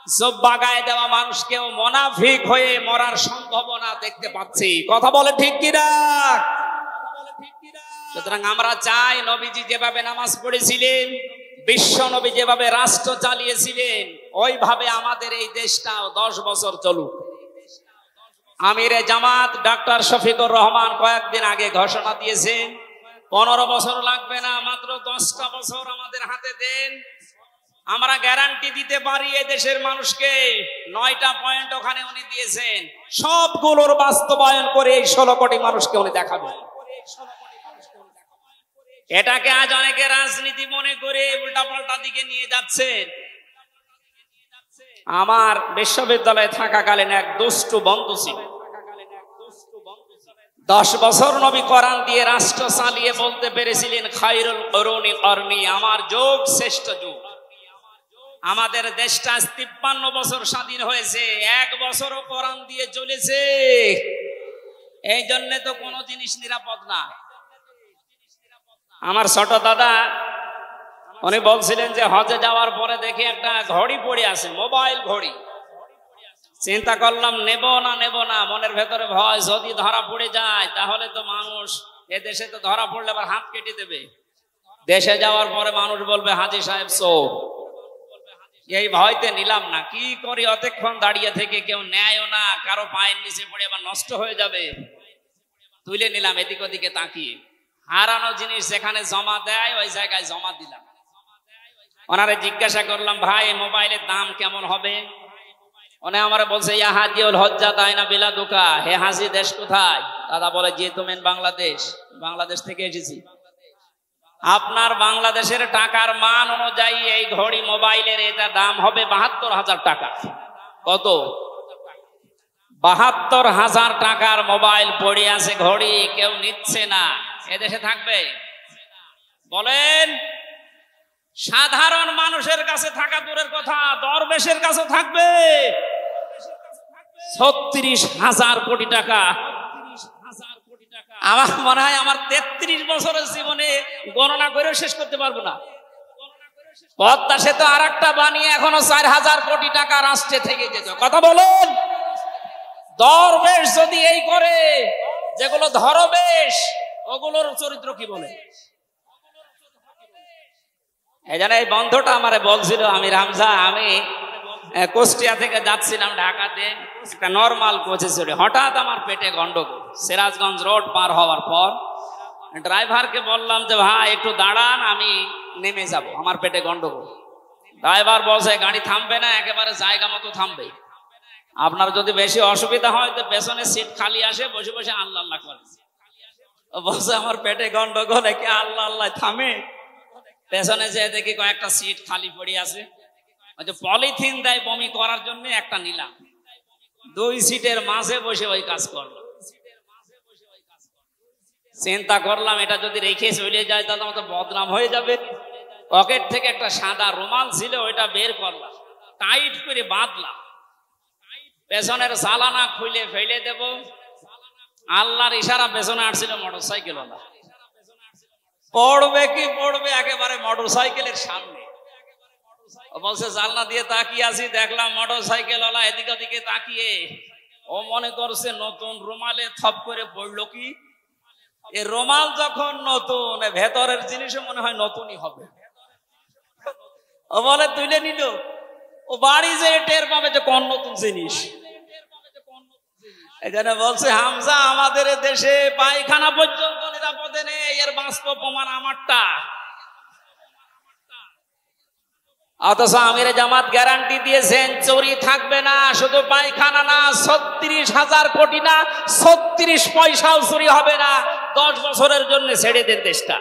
জব্বা গায়ে দেওয়া মানুষকেও মুনাফিক হয়ে মরার সম্ভাবনা দেখতে পাচ্ছি। কথা বলে ঠিক কিনা? সুতরাং আমরা চাই নবীজি যেভাবে নামাজ পড়েছিলেন, বিশ্বনবী যেভাবে রাষ্ট্র চালিয়েছিলেন ওইভাবে আমাদের এই দেশটাও 10 বছর চলুক। আমিরে জামাত ডাক্তার শফিকুর রহমান কয়েকদিন আগে ঘোষণা দিয়েছেন 15 বছর লাগবে না, মাত্র 10টা বছর আমাদের হাতে দেন, আমরা গ্যারান্টি দিতে পারি এই দেশের মানুষকে। 9টা পয়েন্ট ওখানে উনি দিয়েছেন, সবগুলোর বাস্তবায়ন করে এই 16 কোটি মানুষকে উনি দেখাবেন। এটাকে আজ অনেকে রাজনীতি মনে করে উল্টাপাল্টা দিকে নিয়ে যাচ্ছে। আমার বিশ্ববিদ্যালয়ে থাকাকালীন এক দুষ্টু বন্ধু ছিল, 10 বছর নবী কোরআন দিয়ে রাষ্ট্র চালিয়ে বলতে পেরেছিলেন খায়রুল কুরুনি করনি, আমার যুগ শ্রেষ্ঠ যুগ। আমাদের দেশটা 53 বছর স্বাধীন হয়েছে, 1 বছরও কোরআন দিয়ে চলেছে। এই জন্য তো কোনো জিনিস নিরাপদ না। আমার ছোট দাদা উনি বলছিলেন যে হজে যাওয়ার পরে দেখি একটা ঘড়ি পড়ে আছে, মোবাইল ঘড়ি। চিন্তা করলাম নেব না, মনের ভেতরে ভয়, যদি ধরা পড়ে যায় তাহলে তো মানুষ, এ দেশে তো ধরা পড়লে আবার হাত কেটে দেবে। দেশে যাওয়ার পরে মানুষ বলবে হাজী সাহেব চোর, এই ভয়তে নিলাম না। কি করি, অতক্ষণ দাঁড়িয়ে থেকে কেউ নেয়ও না, কারো পায়ের নিচে পড়ে আবার নষ্ট হয়ে যাবে। তুলে নিলাম এদিক ওদিকে তাকিয়ে, হারানো জিনিস যেখানে জমা দেয় ওই জায়গায় জমা দিলাম। ওনারে জিজ্ঞাসা করলাম ভাই মোবাইলের দাম কেমন হবে? উনি আমারে বলছে ইয়া হাজিউল হজ্জা তাইনা বিলাদুকা, হে হাজি দেশ কোথায়? দাদা বলে জি তুমেন বাংলাদেশ, বাংলাদেশ থেকে এসেছি। আপনার বাংলাদেশের টাকার মান অনুযায়ী এই ঘড়ি মোবাইলের এটা দাম হবে 72,000 টাকা। কত? 72,000 টাকার মোবাইল পড়ে আছে, ঘড়ি কেউ নিচ্ছে না। এদেশে থাকবে? বলেন। সাধারণ মানুষের কাছে থাকা দূরের কথা, দরবেশের কাছে থাকবে 36,000 কোটি টাকা। আমার মনে হয় আমার 33 বছরের জীবনে গণনা করেও শেষ করতে পারবো না। পদ্মা সেতু আর একটা বানিয়ে এখনো 4,000 কোটি টাকা রাষ্ট্রে থেকে যেত। কথা বলুন, দরবেশ যদি এই করে, যেগুলো ধরবেশ ওগুলোর চরিত্র কি বলে? এই জন্য এই বন্ধুটা আমারে বলছিল, আমি রামজা, আমি কুষ্টিয়া থেকে যাচ্ছিলাম ঢাকাতে, একটা নর্মাল কোচে চড়ে হঠাৎ আমার পেটে গন্ডগোল। সিরাজগঞ্জ রোড পার হওয়ার পর ড্রাইভারকে বললাম যে ভাই একটু দাঁড়ান, আমি নেমে যাব, আমার পেটে গন্ডগোল। ড্রাইভার বলছে গাড়ি থামবে না, একেবারে জায়গা মতো থামবে। আপনার যদি বেশি অসুবিধা হয় তো পেছনে সিট খালি আসে, বসে বসে আল্লাহ আল্লাহ করে। বলছে আমার পেটে গন্ডগোল, একে আল্লাহ আল্লাহ থামে। পেছনে যে দেখি কয়েকটা সিট খালি পড়ে আছে, ওই যে পলিথিন দেয় বমি করার জন্য, একটা নিলাম। 2 সিটের মাঝে বসে ওই কাজ করলাম। চিন্তা করলাম এটা যদি রেখে চলে যায় তাহলে আমার তো বদনাম হয়ে যাবে। পকেট থেকে একটা সাদা রুমাল ছিল, ওইটা বের করলাম, টাইট করে বাঁধলাম। পেছনের চালানা খুলে ফেলে দেব, আল্লাহর ইশারা পেছনে আসছিল মোটরসাইকেল ওলা। পড়বে কি পড়বে একেবারে মোটরসাইকেলের সামনে। বলছে জানলা দিয়ে তাকিয়ে আছি, দেখলাম মোটরসাইকেল ওলা এদিক ওদিকে তাকিয়ে, ও মনে করছে নতুন রুমালে থপ করে পড়লো কি। এই রুমাল যখন নতুন, ভেতরের জিনিসও মনে হয় নতুনই হবে। ও বলে তুলে নিল, ও বাড়ি যে টের পাবে যে কোন নতুন জিনিস। এই জন্য বলছে হামজা, আমাদের দেশে পায়খানা পর্যন্ত নিরাপদে নেই, এর বাস্তব প্রমাণ আমারটা। অথচ আমিরে জামাত গ্যারান্টি দিয়েছেন চুরি থাকবে না, শুধু পায়খানা না, 36,000 কোটি না, 36 পয়সাও চুরি হবে না। 10 বছরের জন্য ছেড়ে দেন দেশটা।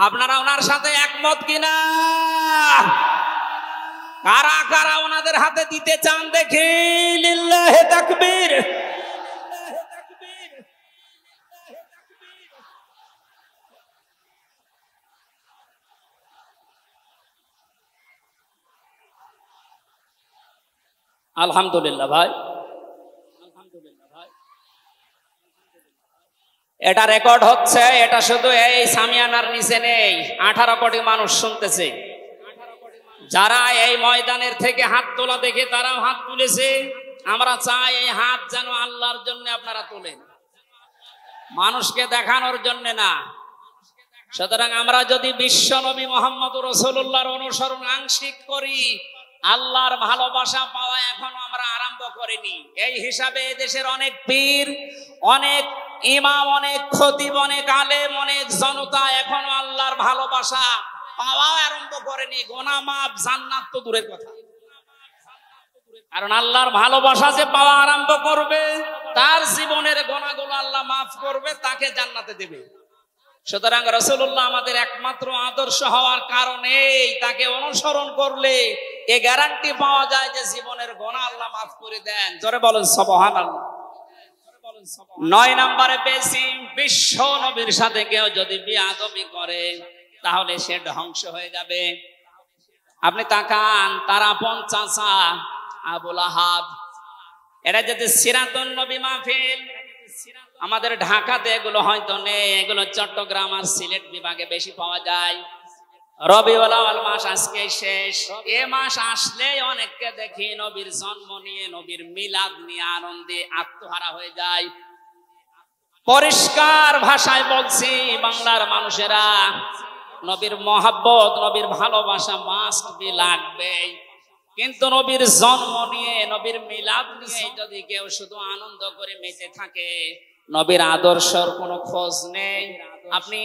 আপনারা ওনার সাথে একমত কিনা? কারা কারা ওনাদের হাতে দিতে চান দেখি? লিল্লাহে তাকবীর। আলহামদুলিল্লাহ ভাই, এটা রেকর্ড হচ্ছে। এটা শুধু এই সামিয়ানার নিচে নেই, 18 কোটি মানুষ শুনতেছে। যারা এই ময়দানের থেকে হাত তোলা দেখে তারাও হাত তুলেছে। আমরা চাই এই হাত যেন আল্লাহর জন্য আপনারা তোলেন, মানুষকে দেখানোর জন্য না। সুতরাং আমরা যদি বিশ্ব নবী মোহাম্মদ রাসূলুল্লাহর অনুসরণ আংশিক করি, আল্লাহর ভালোবাসা পাওয়া এখনো আমরা আরম্ভ করিনি। এই হিসাবে দেশের অনেক পীর, অনেক ইমাম, অনেক খতিব, অনেক আলেম, অনেক জনতা এখনো আল্লাহর ভালোবাসা পাওয়া আরম্ভ করেনি। গুনাহ মাফ, জান্নাত তো দূরের কথা। কারণ আল্লাহর ভালোবাসা যে পাওয়া আরম্ভ করবে, তার জীবনের গুনাহগুলো আল্লাহ মাফ করবে, তাকে জান্নাতে দেবে। সুতরাং রাসূলুল্লাহ আমাদের একমাত্র আদর্শ হওয়ার কারণে তাকে অনুসরণ করলে এ গ্যারান্টি পাওয়া যায় যে জীবনের গুনাহ আল্লাহ মাফ করে দেন। জোরে বলেন সুবহানাল্লাহ। 9 নম্বরে পেয়েছি, বিশ্ব নবীর সাথে কেউ যদি বিয়াদবি করে তাহলে সে ধ্বংস হয়ে যাবে। আপনি তাকান, তার আপন চাচা আবু লাহাব, এরা যদি সিরাতুন নবী মাহফিল, আমাদের ঢাকাতে এগুলো হয়তো নেই, এগুলো চট্টগ্রাম আর সিলেট বিভাগে বেশি পাওয়া যায়। রবিউল আউয়াল মাস আজকে শেষ, এ মাস আসলে অনেককে দেখি নবীর জন্ম নিয়ে, নবীর মিলাদ নিয়ে আনন্দে আত্মহারা হয়ে যায়। পরিষ্কার ভাষায় বলছি, বাংলার মানুষেরা নবীর মহাব্বত, নবীর ভালোবাসা মাস্ট বি লাগবে। কিন্তু নবীর জন্ম নিয়ে, নবীর মিলাদ নিয়ে যদি কেউ শুধু আনন্দ করে মেতে থাকে, নবীর আদর্শের কোনো খোঁজ নেই, আপনি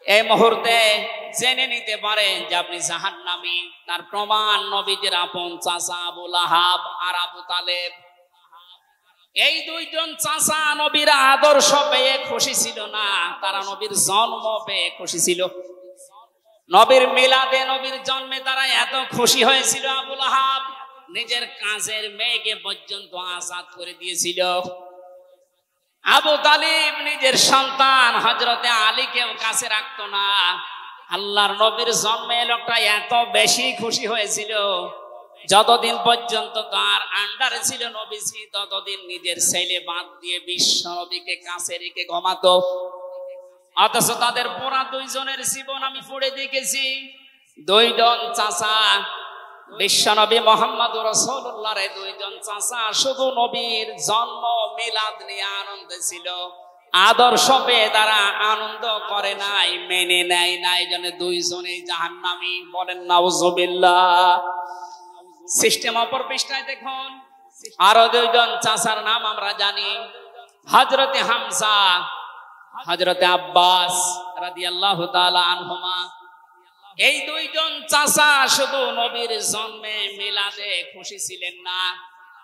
এই মুহূর্তে জেনে নিতে পারেন যে আপনি জাহান্নামী। তার প্রমাণ নবীজির আপন চাচা আবু লাহাব আর আবু তালেব। এই দুইজন চাচা নবীর আদর্শ পেয়ে খুশি ছিল না, তারা নবীর জন্ম পেয়ে খুশি ছিল। নবীর মিলাদে, নবীর জন্মে তারা এত খুশি হয়েছিল, আবু লাহাব নিজের কাজের মেয়েকে পর্যন্ত আজাদ করে দিয়েছিল। আবু তালিব নিজের সন্তান হযরতে আলীকেও কাছে রাখতো না। আল্লাহর নবীর জন্মে লোকটা এত বেশি খুশি হয়েছিল, যতদিন পর্যন্ত তার আন্ডারে ছিল নবীজি, ততদিন নিজের ছেলে বাদ দিয়ে বিশ্ব নবীকে কাছে রেখে ঘুমাতো। অথচ তাদের পুরা দুইজনের জীবন আমি পড়ে দেখেছি। দুইজন চাচা, বিশ্বনবী মোহাম্মদ রাসূলুল্লাহর দুইজন চাচা শুধু নবীর জন্ম মিলাদ নিয়ে আনন্দ ছিল, আদর্শ পেয়ে তারা আনন্দ করে নাই, মেনে নেয় নাই, জন্য দুইজনেই জাহান্নামী। বলেন নাউজুবিল্লাহ। সিস্টেম অপর পৃষ্ঠায় দেখুন, আরো দুইজন চাচার নাম আমরা জানি, হযরতে হামজা, হযরতে আব্বাস রাদিয়াল্লাহু তাআলা আনহুমা। এই দুইজন চাচা শুধু নবীর জন্মে মিলাদে খুশি ছিলেন না,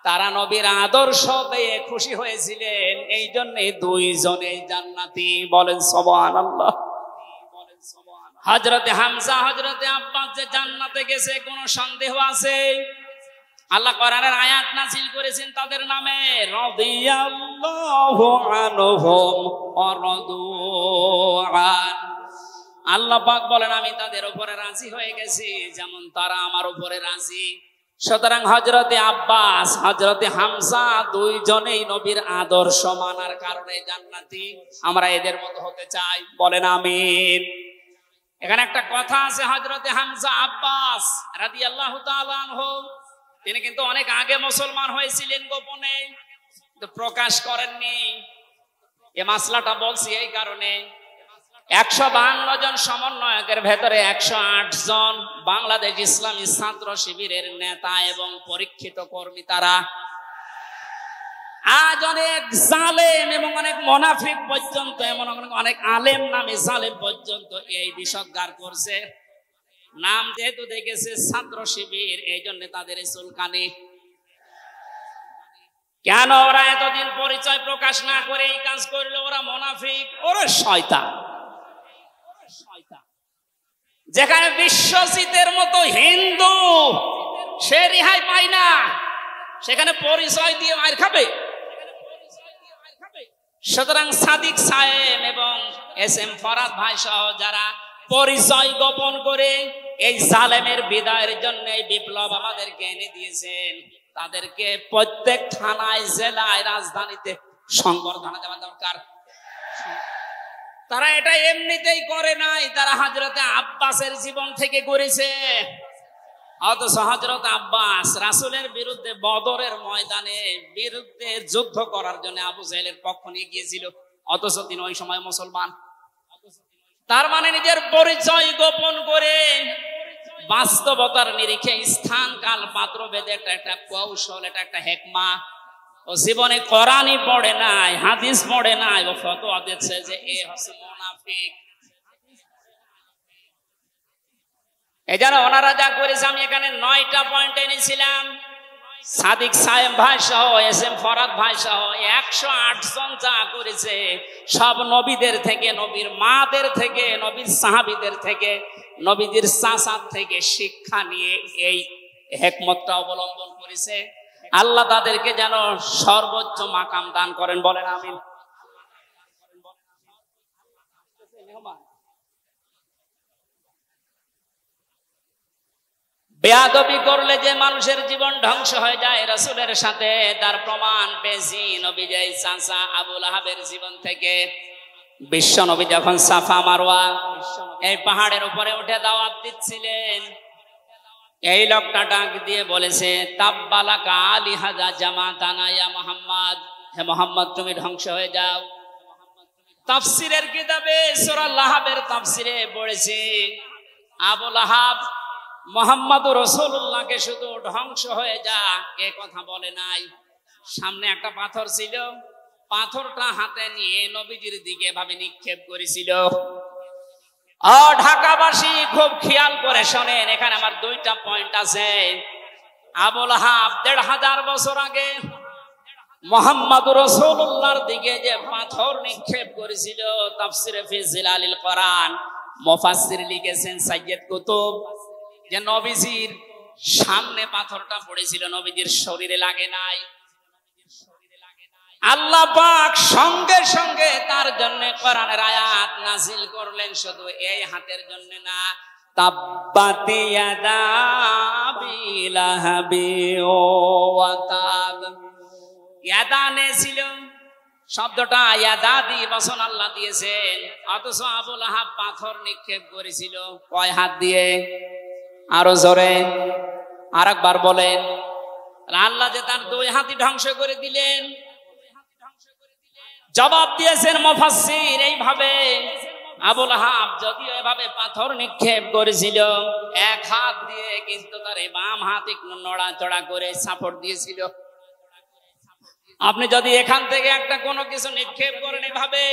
তারা নবীর আদর্শ পেয়ে খুশি হয়েছিলেন। এই জন্য দুইজনেই জান্নাতি। বলেন সুবহানাল্লাহ। হযরতে হামজা, হযরতে আব্বাস যে জান্নাতে গেছে কোনো সন্দেহ আছে? আল্লাহ কোরআনের আয়াত নাযিল করেছেন তাদের নামে, রাদিয়াল্লাহু আনহুম ওয়া রাদু আন। আল্লাহ পাক বলেন আমি তাদের উপরে রাজি হয়ে গেছি যেমন তারা আমার উপরে রাজি। সুতরাং হযরতে আব্বাস, হযরতে হামজা দুইজনেই নবীর আদর্শ মানার কারণে জান্নাতি। আমরা এদের মতো হতে চাই। বলেন আমিন। এখানে একটা কথা আছে, হযরতে হামজা আব্বাস রাদিয়াল্লাহু তাআলা আনহু, তিনি কিন্তু অনেক আগে মুসলমান হয়েছিলেন, গোপনে প্রকাশ করেননি। এই মাসলাটা বলছি এই কারণে, 152 জন সমন্বয়কের ভেতরে 108 জন বাংলাদেশ ইসলামী ছাত্র শিবিরের নেতা এবং পরীক্ষিত কর্মী। তারা আজ অনেক জালেম এবং অনেক মুনাফিক পর্যন্ত, এমন অনেক আলেম নামে জালেম পর্যন্ত এই বিষদগার করছে। নাম যেহেতু দেখেছে ছাত্র শিবির, এই জন্য তাদের চুলকানি। কেন ওরা এতদিন পরিচয় প্রকাশ না করে এই কাজ করলো? ওরা মুনাফিক, ওরা শয়তান। যেখানে বিশ্বজিতের মতো হিন্দু সে রেহাই পায় না, সেখানে পরিচয় দিয়ে মার খাবে। সুতরাং সাদিক সাহেব এবং এস এম ফরাদ ভাই সহ যারা পরিচয় গোপন করে এই জালেমের বিদায়ের জন্য এই বিপ্লব আমাদেরকে এনে দিয়েছেন, তাদেরকে প্রত্যেক থানায়, জেলায়, রাজধানীতে সংবর্ধনা দেওয়া দরকার। তারা এটা এমনিতেই করে নাই, তারা হযরতে আব্বাসের জীবন থেকে করেছে। অথচ হযরত আব্বাস রাসূলের বিরুদ্ধে বদরের ময়দানে বিরুদ্ধে যুদ্ধ করার জন্য আবু জাহেলের পক্ষ নিয়ে গিয়েছিল, অথচ তিনি ওই সময় মুসলমান। তার মানে নিজের পরিচয় গোপন করে বাস্তবতার নিরিখে স্থান কাল পাত্র ভেদে একটা কৌশল, এটা একটা হেকমা। ও জীবনে কোরআনই পড়ে নাই, হাদিস পড়ে নাই, ও ফতোয়া দিচ্ছে যে এ হচ্ছে মুনাফিক। এই জন্য ওনারা যা করেছে, আমি এখানে 9টা পয়েন্ট এনেছিলাম। সাদিক সাহেব ভাই সহ, এস এম ফরাদ ভাই সহ 108 জন যা করেছে, সব নবীদের থেকে, নবীর মাদের থেকে, নবীর সাহাবীদের থেকে, নবীদের চাচার থেকে শিক্ষা নিয়ে এই হিকমতটা অবলম্বন করেছে। আল্লাহ তাদেরকে যেন সর্বোচ্চ মাকাম দান করেন, বলেন আমিন। বেয়াদবি করলে যে মানুষের জীবন ধ্বংস হয়ে যায় রাসূলের সাথে, তার প্রমাণ পেয়েছি নবীর চাচা আবু লাহাবের জীবন থেকে। বিশ্ব নবী যখন সাফা মারওয়া এই পাহাড়ের উপরে উঠে দাওয়াত দিচ্ছিলেন, এই লোকটা ডাক দিয়ে বলেছে, তাব্বালাকা আলিহাজা জামাতানা ইয়া মুহাম্মদ, হে মুহাম্মদ তুমি ধ্বংস হয়ে যাও। তাফসীরের কিতাবে সূরা লাহাবের তাফসীরে পড়েছি, আবু লাহাব মুহাম্মদুর রাসূলুল্লাহকে শুধু ধ্বংস হয়ে যা এ কথা বলে নাই। সামনে একটা পাথর ছিল, পাথরটা হাতে নিয়ে নবীজির দিকে ভাবে নিক্ষেপ করেছিল। ঢাকাবাসী খুব খেয়াল করে শোনেন, এখানে আমার 2টা পয়েন্ট আছে। আবু লাহাব 1500 বছর আগে মুহাম্মদুর রাসূলুল্লাহর দিকে যে পাথর নিক্ষেপ করেছিল, তাফসীরে ফি জিলালিল কোরআন মুফাসসির লিখেছেন সাইয়্যিদ কুতুব, যে নবীজির সামনে পাথরটা পড়েছিল, নবীজির শরীরে লাগে নাই। আল্লাহ পাক সঙ্গে সঙ্গে তার জন্য কোরআনের আয়াত নাযিল করলেন, শুধু এই হাতের জন্য না। তাব্বাত ইয়াদা আবি লাহাবি ওয়া তাব, ইয়াদানে ছিল শব্দটা, ইয়াদাদি বচন আল্লাহ দিয়েছেন, অথচ আবু লাহাব পাথর নিক্ষেপ করেছিল কয় হাত দিয়ে? আরো জোরে আরেকবার বলেন। আল্লাহ যে তার 2 হাতই ধ্বংস করে দিলেন। জবাব দিয়েছেন মুফাসসির এইভাবে, আবু লাহাব যদিও এভাবে পাথর নিক্ষেপ করেছিল 1 হাত দিয়ে, কিন্তু তার বাম হাত একটু নড়াচড়া করে সাপোর্ট দিয়েছিল। আপনি যদি এখান থেকে একটা কোনো কিছু নিক্ষেপ করেন এভাবে,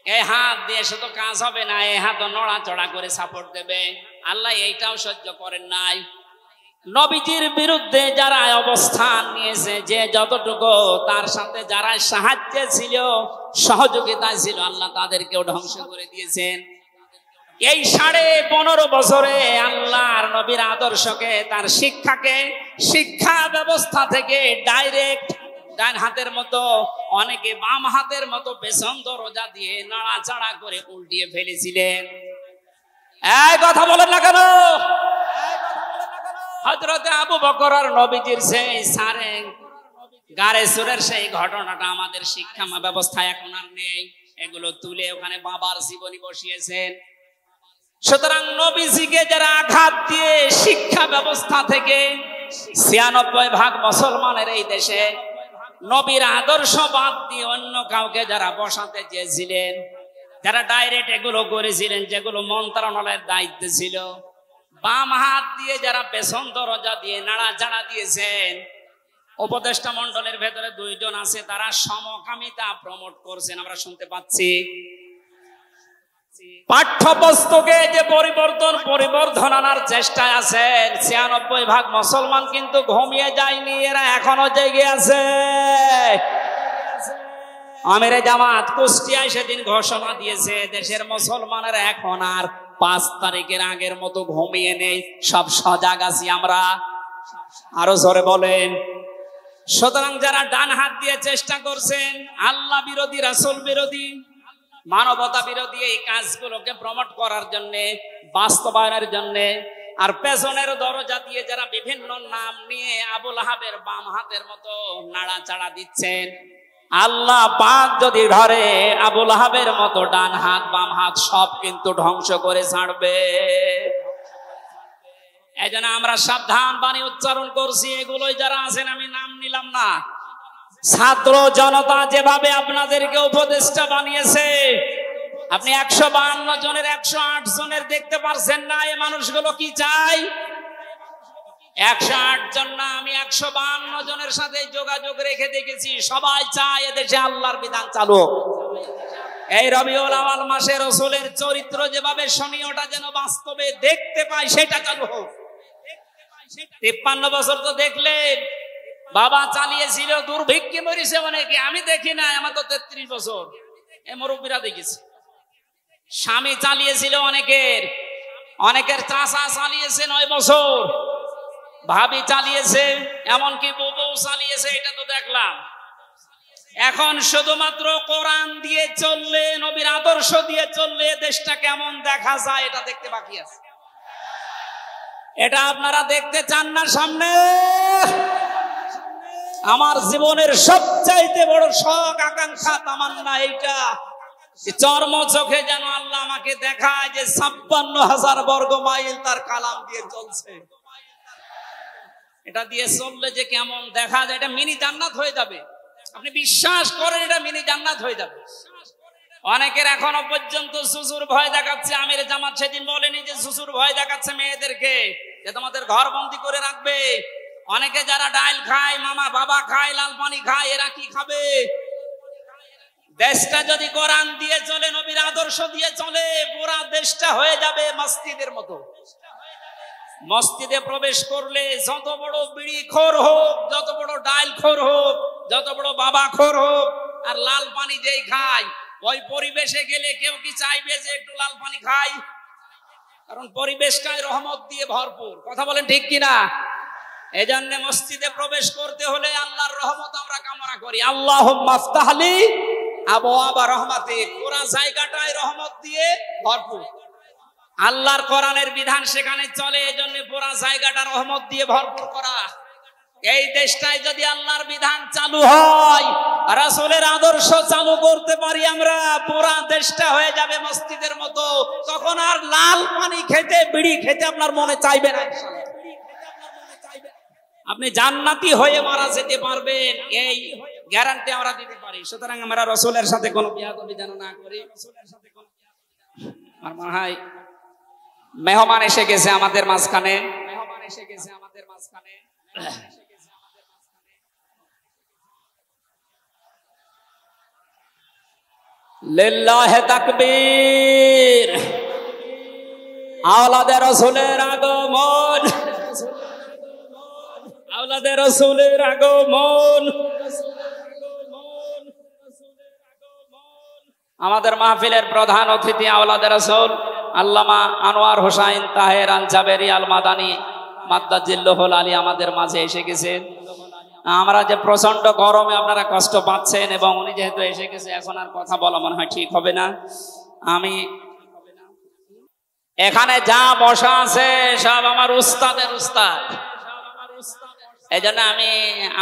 এই হাত দিয়ে শুধু কাজ হবে না, এই হাত নড়াচড়া করে সাপোর্ট দেবে। আল্লাহ এইটাও সহ্য করেন নাই। নবীজির বিরুদ্ধে যারা অবস্থান নিয়েছে, যে যতটুকু তার সাথে যারা সাহায্যে ছিল, সহযোগিতা ছিল, আল্লাহ তাদেরকেও ধ্বংস করে দিয়েছেন। এই 15.5 বছরে আল্লাহর নবীর আদর্শকে, তার শিক্ষাকে, শিক্ষা ব্যবস্থা থেকে ডাইরেক্ট ডান হাতের মতো, অনেকে বাম হাতের মতো পেছন দরজা দিয়ে নাড়াচাড়া করে উল্টিয়ে ফেলেছিলেন। এই কথা বলেন না কেন? হযরতে আবু বকর আর নবীজির সেই সারে গারে সুরের সেই ঘটনাটা আমাদের শিক্ষা ব্যবস্থা এখন আর নেই। এগুলো তুলে ওখানে বাবার জীবনী বসিয়েছেন। সুতরাং নবীজিকে যারা আঘাত দিয়ে শিক্ষা ব্যবস্থা থেকে 96% মুসলমানের এই দেশে নবীর আদর্শ বাদ দিয়ে অন্য কাউকে যারা বসাতে চেয়েছিলেন, যারা ডাইরেক্ট এগুলো করেছিলেন, যেগুলো মন্ত্রণালয়ের দায়িত্ব ছিল, বাম হাত দিয়ে যারা পেছন দরজা দিয়ে নাড়াচাড়া দিয়েছেন, উপদেষ্টা মণ্ডলের ভেতরে 2 জন আছে, তারা সমকামিতা প্রমোট করছেন, আমরা শুনতে পাচ্ছি। পাঠ্যপুস্তকে যে পরিবর্ধন আনার চেষ্টায় আছেন, 96% মুসলমান কিন্তু ঘুমিয়ে যায়নি, এরা এখনো জেগে আছে। আমিরে জামাত কুষ্টিয়ায় সেদিন ঘোষণা দিয়েছে, দেশের মুসলমানের এখন আর 5 তারিখের আগের মতো ঘুমিয়ে নেই, সব সজাগ আছি আমরা। আরো জোরে বলেন। সুতরাং যারা ডান হাত দিয়ে চেষ্টা করছেন আল্লাহ বিরোধী, রাসূল বিরোধী, মানবতা বিরোধী এই কাজগুলোকে প্রমোট করার জন্য, বাস্তবায়নের জন্য, আর পেছনের দরজা দিয়ে যারা বিভিন্ন নাম নিয়ে আবু লাহাবের বাম হাতের মতো নাড়াচাড়া দিচ্ছেন, আল্লাহ পাক যদি ধরে আবু লাহাবের মতো ডান হাত বাম হাত সব কিন্তু ধ্বংস করে ছাড়বে। এই জন্য আমরা সাবধান বাণী উচ্চারণ করছি। এগুলোই যারা আছেন, আমি নাম নিলাম না, ছাত্র জনতা যেভাবে আপনাদেরকে উপদেষ্টা বানিয়েছে, আপনি 152 জনের 108 জনের দেখতে পারছেন না। এই মানুষগুলো কি চাই? 108 জন না, আমি 152 জনের সাথে যোগাযোগ রেখে দেখেছি। সবাই চায় এদেশে আল্লাহর বিধান চালু। এই রবিউল আউয়াল মাসে রাসূলের চরিত্র যেভাবে শুনি ওটা যেন বাস্তবে দেখতে পাই, সেটা চালু হোক। 53 বছর তো দেখলেন, বাবা চালিয়েছিল, দুর্ভিক্ষে মরেছে অনেকে, আমি দেখি না, আমার তো 33 বছর, এই মুরব্বীরা দেখেছি। স্বামী চালিয়েছিল অনেকের চাচা চালিয়েছে 9 বছর, ভাবি চালিয়েছে, এমনকি বউ চালিয়েছে, এটা তো দেখলাম। এখন শুধুমাত্র কোরআন দিয়ে চললে, নবীর আদর্শ দিয়ে চললে দেশটা কেমন দেখা যায় এটা দেখতে বাকি আছে। এটা আপনারা দেখতে চান না? সামনে আমার জীবনের সবচাইতে বড় শখ, আকাঙ্ক্ষা, তামান্না এইটা, চর্ম চোখে যেন আল্লাহ আমাকে দেখায় যে 56,000 বর্গ মাইল তার কালাম দিয়ে চলছে। এটা দিয়ে চললে যে কেমন দেখা যায়, এটা মিনি জান্নাত হয়ে যাবে। আপনি বিশ্বাস করেন এটা মিনি জান্নাত হয়ে যাবে। অনেকের এখনো পর্যন্ত শ্বশুর ভয় দেখাচ্ছে। আমির জামাত সেদিন বলেনি যে শ্বশুর ভয় দেখাচ্ছে মেয়েদেরকে যে তোমাদের ঘর বন্দি করে রাখবে। অনেকে যারা ডাল খায়, মামা বাবা খায়, লাল পানি খায়, এরা কি খাবে? দেশটা যদি কোরআন দিয়ে চলে, নবীর আদর্শ দিয়ে চলে, পুরা দেশটা হয়ে যাবে মসজিদের মতো। মসজিদে প্রবেশ করলে যত বড় বিড়ি খোর হোক, যত বড় ডাল খোর হোক, যত বড় বাবা খোর হোক, আর লাল পানি যেই খায়, ওই পরিবেশে গেলে কেউ কি চাইবে যে একটু লাল পানি খাই? কারণ পরিবেশটাই রহমত দিয়ে ভরপুর। কথা বলেন ঠিক কিনা? এজন্য মসজিদে প্রবেশ করতে হলে আল্লাহর রহমত আমরা কামনা করি। আল্লাহুম্মা আফতাহলি আবওয়াবা রহমাতিক, পুরা জায়গাটাই রহমত দিয়ে ভরপুর। আল্লাহর কোরআনের বিধান সেখানে চলে, এজন্য পুরা জায়গাটা রহমত দিয়ে ভরপুর করা। এই দেশটায় যদি আল্লাহর বিধান চালু হয়, রাসূলের আদর্শ চালু করতে পারি আমরা, পুরা দেশটা হয়ে যাবে মসজিদের মতো। তখন আর লাল পানি খেতে, বিড়ি খেতে আপনার মনে চাইবে না। আপনি জান্নাতি হয়ে মারা যেতে পারবেন, এই গ্যারান্টি আমরা দিতে পারি। সুতরাং আমরা রাসূলের সাথে কোনো বিয়াদবি যেন না করি। আমার মনে হয় মেহমান এসে গেছে আমাদের মাঝখানে। লিল্লাহি তাকবীর। আওলাদে রাসূলের আগমন, আওলাদে রাসূলের আগমন। আমাদের মাহফিলের প্রধান অতিথি আওলাদে রাসূল আল্লামা আনোয়ার হোসাইন তাহের আল জাবেরি আল মাদানী মাদ্দাজিল্লাহুল আলী আমাদের মাঝে এসে গেছেন। আমরা যে প্রচন্ড গরমে আপনারা কষ্ট পাচ্ছেন, এবং উনি যেহেতু এসে গেছে, এখন আর কথা বলা মনে হয় ঠিক হবে না। আমি এখানে যা বসা আছে সব আমার উস্তাদের উস্তাদ, এই জন্য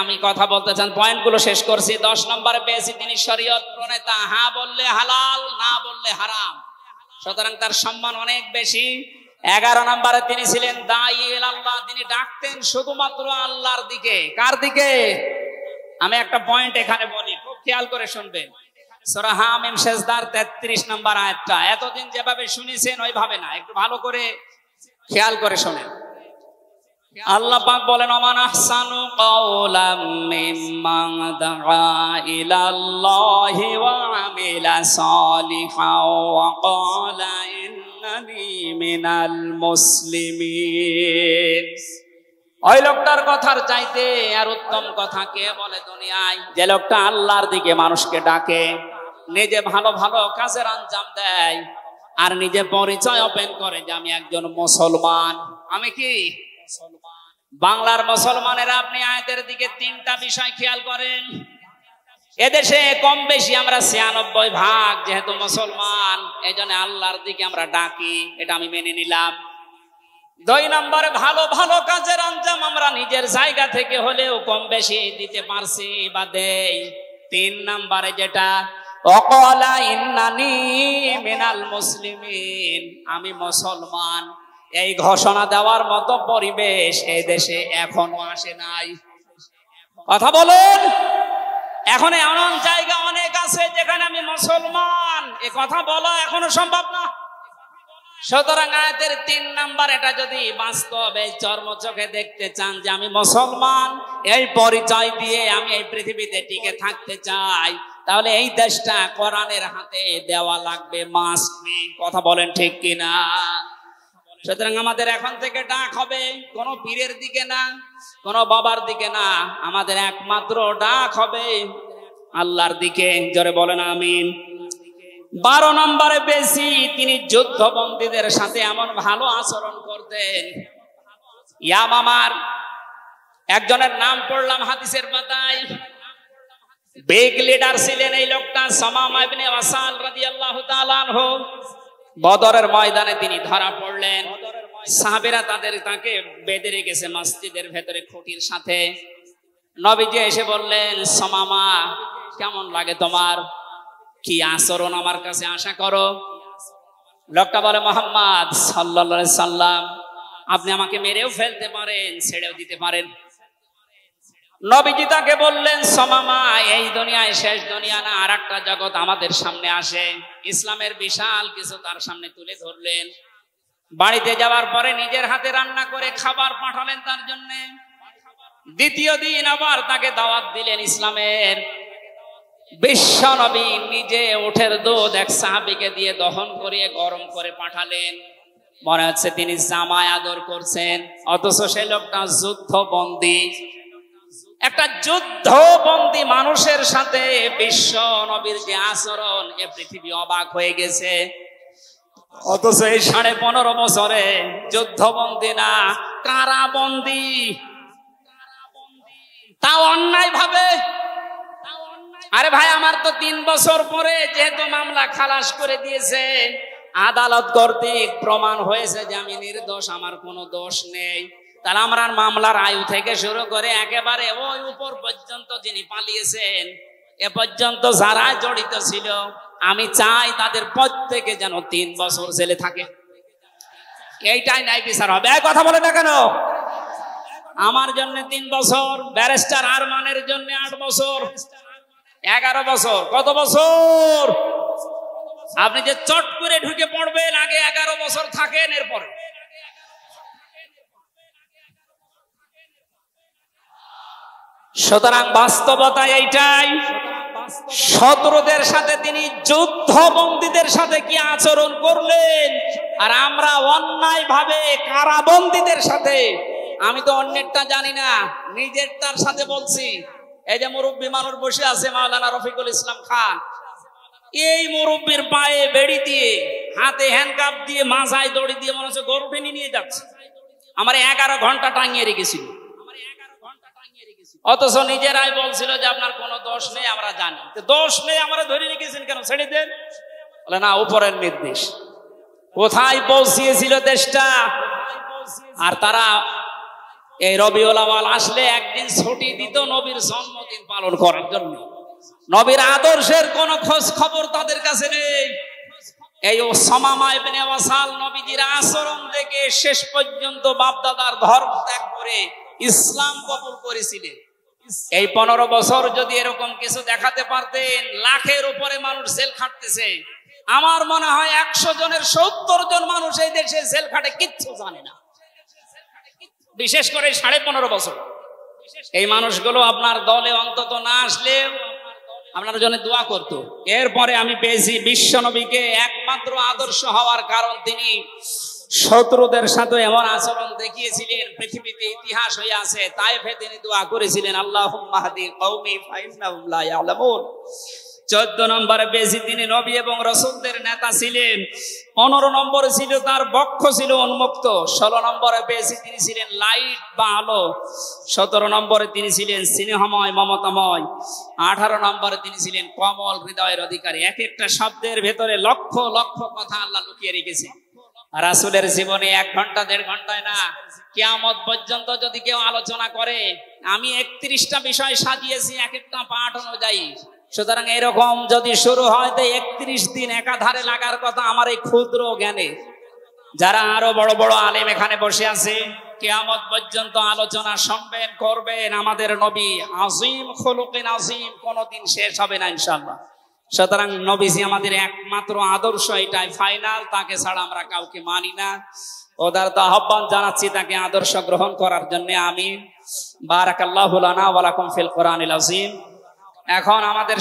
আমি কথা বলতে চান, পয়েন্টগুলো শেষ করছি। 10 নম্বরে পেয়েছি তিনি শরীয়ত প্রণেতা, হ্যাঁ বললে হালাল, না বললে হারাম, সুতরাং তার সম্মান অনেক বেশি। 11 নম্বরে তিনি ছিলেন দাঈ ইলাল্লাহ, তিনি ডাকতেন শুধুমাত্র আল্লাহর দিকে। কার দিকে? আমি একটা পয়েন্ট এখানে বলি, খুব খেয়াল করে শুনবেন। সূরা হামিম সেজদার 33 নম্বর আয়াতটা এতদিন যেভাবে শুনেছেন ওইভাবে না, একটু ভালো করে খেয়াল করে শুনেন। আল্লাহ পাক বলেন, ওমান আহসানু কাওলাম মিম্মান দাআ ইলাল্লাহি ওয়া আমিলা সালিহান ওয়া ক্বালা ইন্নানি মিনাল মুসলিমিন। ওই লোকটার কথার চাইতে আর উত্তম কথা কে বলে দুনিয়ায়? যে লোকটা আল্লাহর দিকে মানুষকে ডাকে, নিজে ভালো ভালো কাজের আঞ্জাম দেয়, আর নিজে পরিচয় ওপেন করে যে আমি একজন মুসলমান। আমি কি বাংলার মুসলমানেরা? আপনি আয়াতের দিকে 3টা বিষয় খেয়াল করেন। এদেশে কম বেশি আমরা 96% যেহেতু মুসলমান, এই জন্য আল্লাহর দিকে আমরা ডাকি, এটা আমি মেনে নিলাম। 2 নম্বরে ভালো ভালো কাজের আঞ্জাম আমরা নিজের জায়গা থেকে হলেও কম বেশি দিতে পারছি বা দেই। 3 নম্বরে যেটা ওয়াকালা ইন্নানি মিনাল মুসলিমিন, আমি মুসলমান, এই ঘোষণা দেওয়ার মতো পরিবেশ এই দেশে এখনো আসে নাই। কথা বলেন, এখন এমন জায়গা অনেক আছে যেখানে আমি মুসলমান এ কথা বলা এখনো সম্ভব না। সুতরাং আয়াতের 3 নাম্বার, এটা যদি বাস্তব এই চর্মচোখে দেখতে চান যে আমি মুসলমান, এই পরিচয় দিয়ে আমি এই পৃথিবীতে টিকে থাকতে চাই, তাহলে এই দেশটা কোরআনের হাতে দেওয়া লাগবে, মাস্ট বি। কথা বলেন ঠিক কিনা? সুতরাং আমাদের এখন থেকে ডাক হবে কোন পীরের দিকে না, কোন বাবার দিকে না, আমাদের একমাত্র ডাক হবে আল্লাহর দিকে। জোরে বলেন আমিন। 12 নম্বরে বেশি তিনি যুদ্ধবন্দীদের সাথে এমন ভালো আচরণ করতেন। ইয়ামামার একজনের নাম পড়লাম হাদিসের পাতায়, বিগ লিডার ছিলেন এই লোকটা, সামামা ইবনে ওয়াসাল রাদিয়াল্লাহু তাআলা আনহু। বদরের ময়দানে তিনি ধরা পড়লেন, সাহাবীরা তাকে বেঁধে রেখেছে মসজিদের ভেতরে খুঁটির সাথে। নবীজি এসে বললেন, সামামা কেমন লাগে তোমার, কি আচরণ আমার কাছে আশা করো? লোকটা বলে, মুহাম্মদ সাল্লাল্লাহু আলাইহি সাল্লাম, আপনি আমাকে মেরেও ফেলতে পারেন, ছেড়েও দিতে পারেন। নবীজি তাকে বললেন, সামামা এই দুনিয়ায় শেষ দুনিয়া না, আর একটা জগৎ আমাদের সামনে আসে। ইসলামের বিশাল কিছু তার সামনে তুলে ধরলেন। বাড়িতে যাওয়ার পরে নিজের হাতে রান্না করে খাবার পাঠালেন তার জন্য। দ্বিতীয় দিন আবার তাকে দাওয়াত দিলেন ইসলামের। বিশ্ব নবী নিজে উটের দুধ এক সাহাবীকে দিয়ে দহন করিয়ে গরম করে পাঠালেন। মনে হচ্ছে তিনি জামায় আদর করছেন, অথচ সে লোকটা যুদ্ধবন্দী। একটা যুদ্ধবন্দী মানুষের সাথে বিশ্ব নবীর যে আচরণ, এ পৃথিবী অবাক হয়ে গেছে। অথচ এই 15.5 বছরে যুদ্ধবন্দী না, কারাবন্দী, তাও অন্যায় ভাবে। আরে ভাই, আমার তো 3 বছর পরে যেহেতু মামলা খালাস করে দিয়েছে, আদালত কর্তৃক প্রমাণ হয়েছে যে আমি নির্দোষ, আমার কোনো দোষ নেই, তাহলে আমার মামলার আয়ু থেকে শুরু করে একেবারে ওই উপর পর্যন্ত যিনি পালিয়েছেন, এ পর্যন্ত যারা জড়িত ছিল, আমি চাই তাদের প্রত্যেকে যেন 3 বছর জেলে থাকে। এইটাই নাই বিচার হবে। এই কথা বলে না কেন? আমার জন্য 3 বছর, ব্যারিস্টার আরমানের জন্য 8 বছর, 11 বছর। কত বছর? আপনি যে চট করে ঢুকে পড়বেন, আগে 11 বছর থাকেন, এরপরে। সুতরাং বাস্তবতা এইটাই। শত্রুদের সাথে তিনি যুদ্ধবন্দীদের সাথে কি আচরণ করলেন, আর আমরা অন্যায় ভাবে কারাবন্দীদের সাথে। আমি তো অন্যেরটা জানি না, নিজেরটার সাথে বলছি। এই যে মুরব্বী মানুষ বসে আছে, মাওলানা রফিকুল ইসলাম খান, এই মুরব্বীর পায়ে বেড়ি দিয়ে, হাতে হ্যান্ডকাপ দিয়ে, মাথায় দড়ি দিয়ে মনে হচ্ছে গরু টেনে নিয়ে যাচ্ছে। আমার 11 ঘন্টা টাঙিয়ে রেখেছিল, অথচ নিজেরাই বলছিল যে আপনার কোনো দোষ নেই, আমরা জানি। দোষ নেই, আমরা ধরে রেখেছেন কেন, ছেড়ে দেন। বলে না, উপরের নির্দেশ। কোথায় পৌঁছিয়েছিল দেশটা? আর তারা এই রবিউল আউয়াল আসলে একদিন ছুটি দিত নবীর জন্মদিন পালন করার জন্য। নবীর আদর্শের কোন খোঁজ খবর তাদের কাছে নেই। এই সামামা ইবনে ওয়াসাল নবীজির আচরণ থেকে শেষ পর্যন্ত বাপদাদার ধর্ম ত্যাগ করে ইসলাম কবুল করেছিলেন। এই 15 বছর যদি এরকম কিছু দেখাতে পারতেন, লাখের উপরে মানুষ জেল খাটতেছে। আমার মনে হয় 100 জনের 70 জন মানুষ এই দেশে জেল খাটে, কিচ্ছু জানে না। বিশেষ করে 15.5 বছর এই মানুষগুলো আপনার দলে অন্তত না আসলে আপনার জন্য দোয়া করত। এরপরে আমি পেয়েছি বিশ্ব নবীকে একমাত্র আদর্শ হওয়ার কারণ তিনি শত্রুদের সাথে এমন আচরণ দেখিয়েছিলেন, পৃথিবীতে ইতিহাস হয়ে আছে। তায়েফে তিনি দোয়া করেছিলেন, আল্লাহুম্মা হাদি কওমি ফাইন্নাহুম লা ইয়ালামুন। 14 নম্বরে পেয়েছি তিনি নবী এবং রাসূলদের নেতা ছিলেন। 15 নম্বরে ছিল তার বক্ষ ছিল উন্মুক্ত। 16 নম্বরে পেয়েছি তিনি ছিলেন লাইট বা আলো। 17 নম্বরে তিনি ছিলেন স্নেহময়, মমতাময়। 18 নম্বরে তিনি ছিলেন কোমল হৃদয়ের অধিকারী। এক একটা শব্দের ভেতরে লক্ষ লক্ষ কথা আল্লাহ লুকিয়ে রেখেছে। রাসূলের জীবনে 1 ঘন্টা 1.5 ঘন্টায় না, কিয়ামত পর্যন্ত যদি কেউ আলোচনা করে, আমি 31টা বিষয় সাজিয়েছি এক একটা পাঠ অনুযায়ী। সুতরাং এরকম যদি শুরু হয় তো 31 দিন একাধারে লাগার কথা আমার এই ক্ষুদ্র জ্ঞানে। যারা আরো বড় বড় আলেম এখানে বসে আছে, কিয়ামত পর্যন্ত আলোচনা শুনবেন, করবেন। আমাদের নবী আজিম খুলুকিন আজিম, কোনদিন শেষ হবে না ইনশাআল্লাহ। সুতরাং নবীজি আমাদের একমাত্র আদর্শ, এটাই ফাইনাল। তাকে ছাড়া আমরা কাউকে মানি না। ওদের তো আহ্বান জানাচ্ছি তাকে আদর্শ গ্রহণ করার জন্য। আমিন। বারাকাল্লাহু লানা ওয়া লাকুম ফিল কোরআনিল আযীম। এখন আমাদের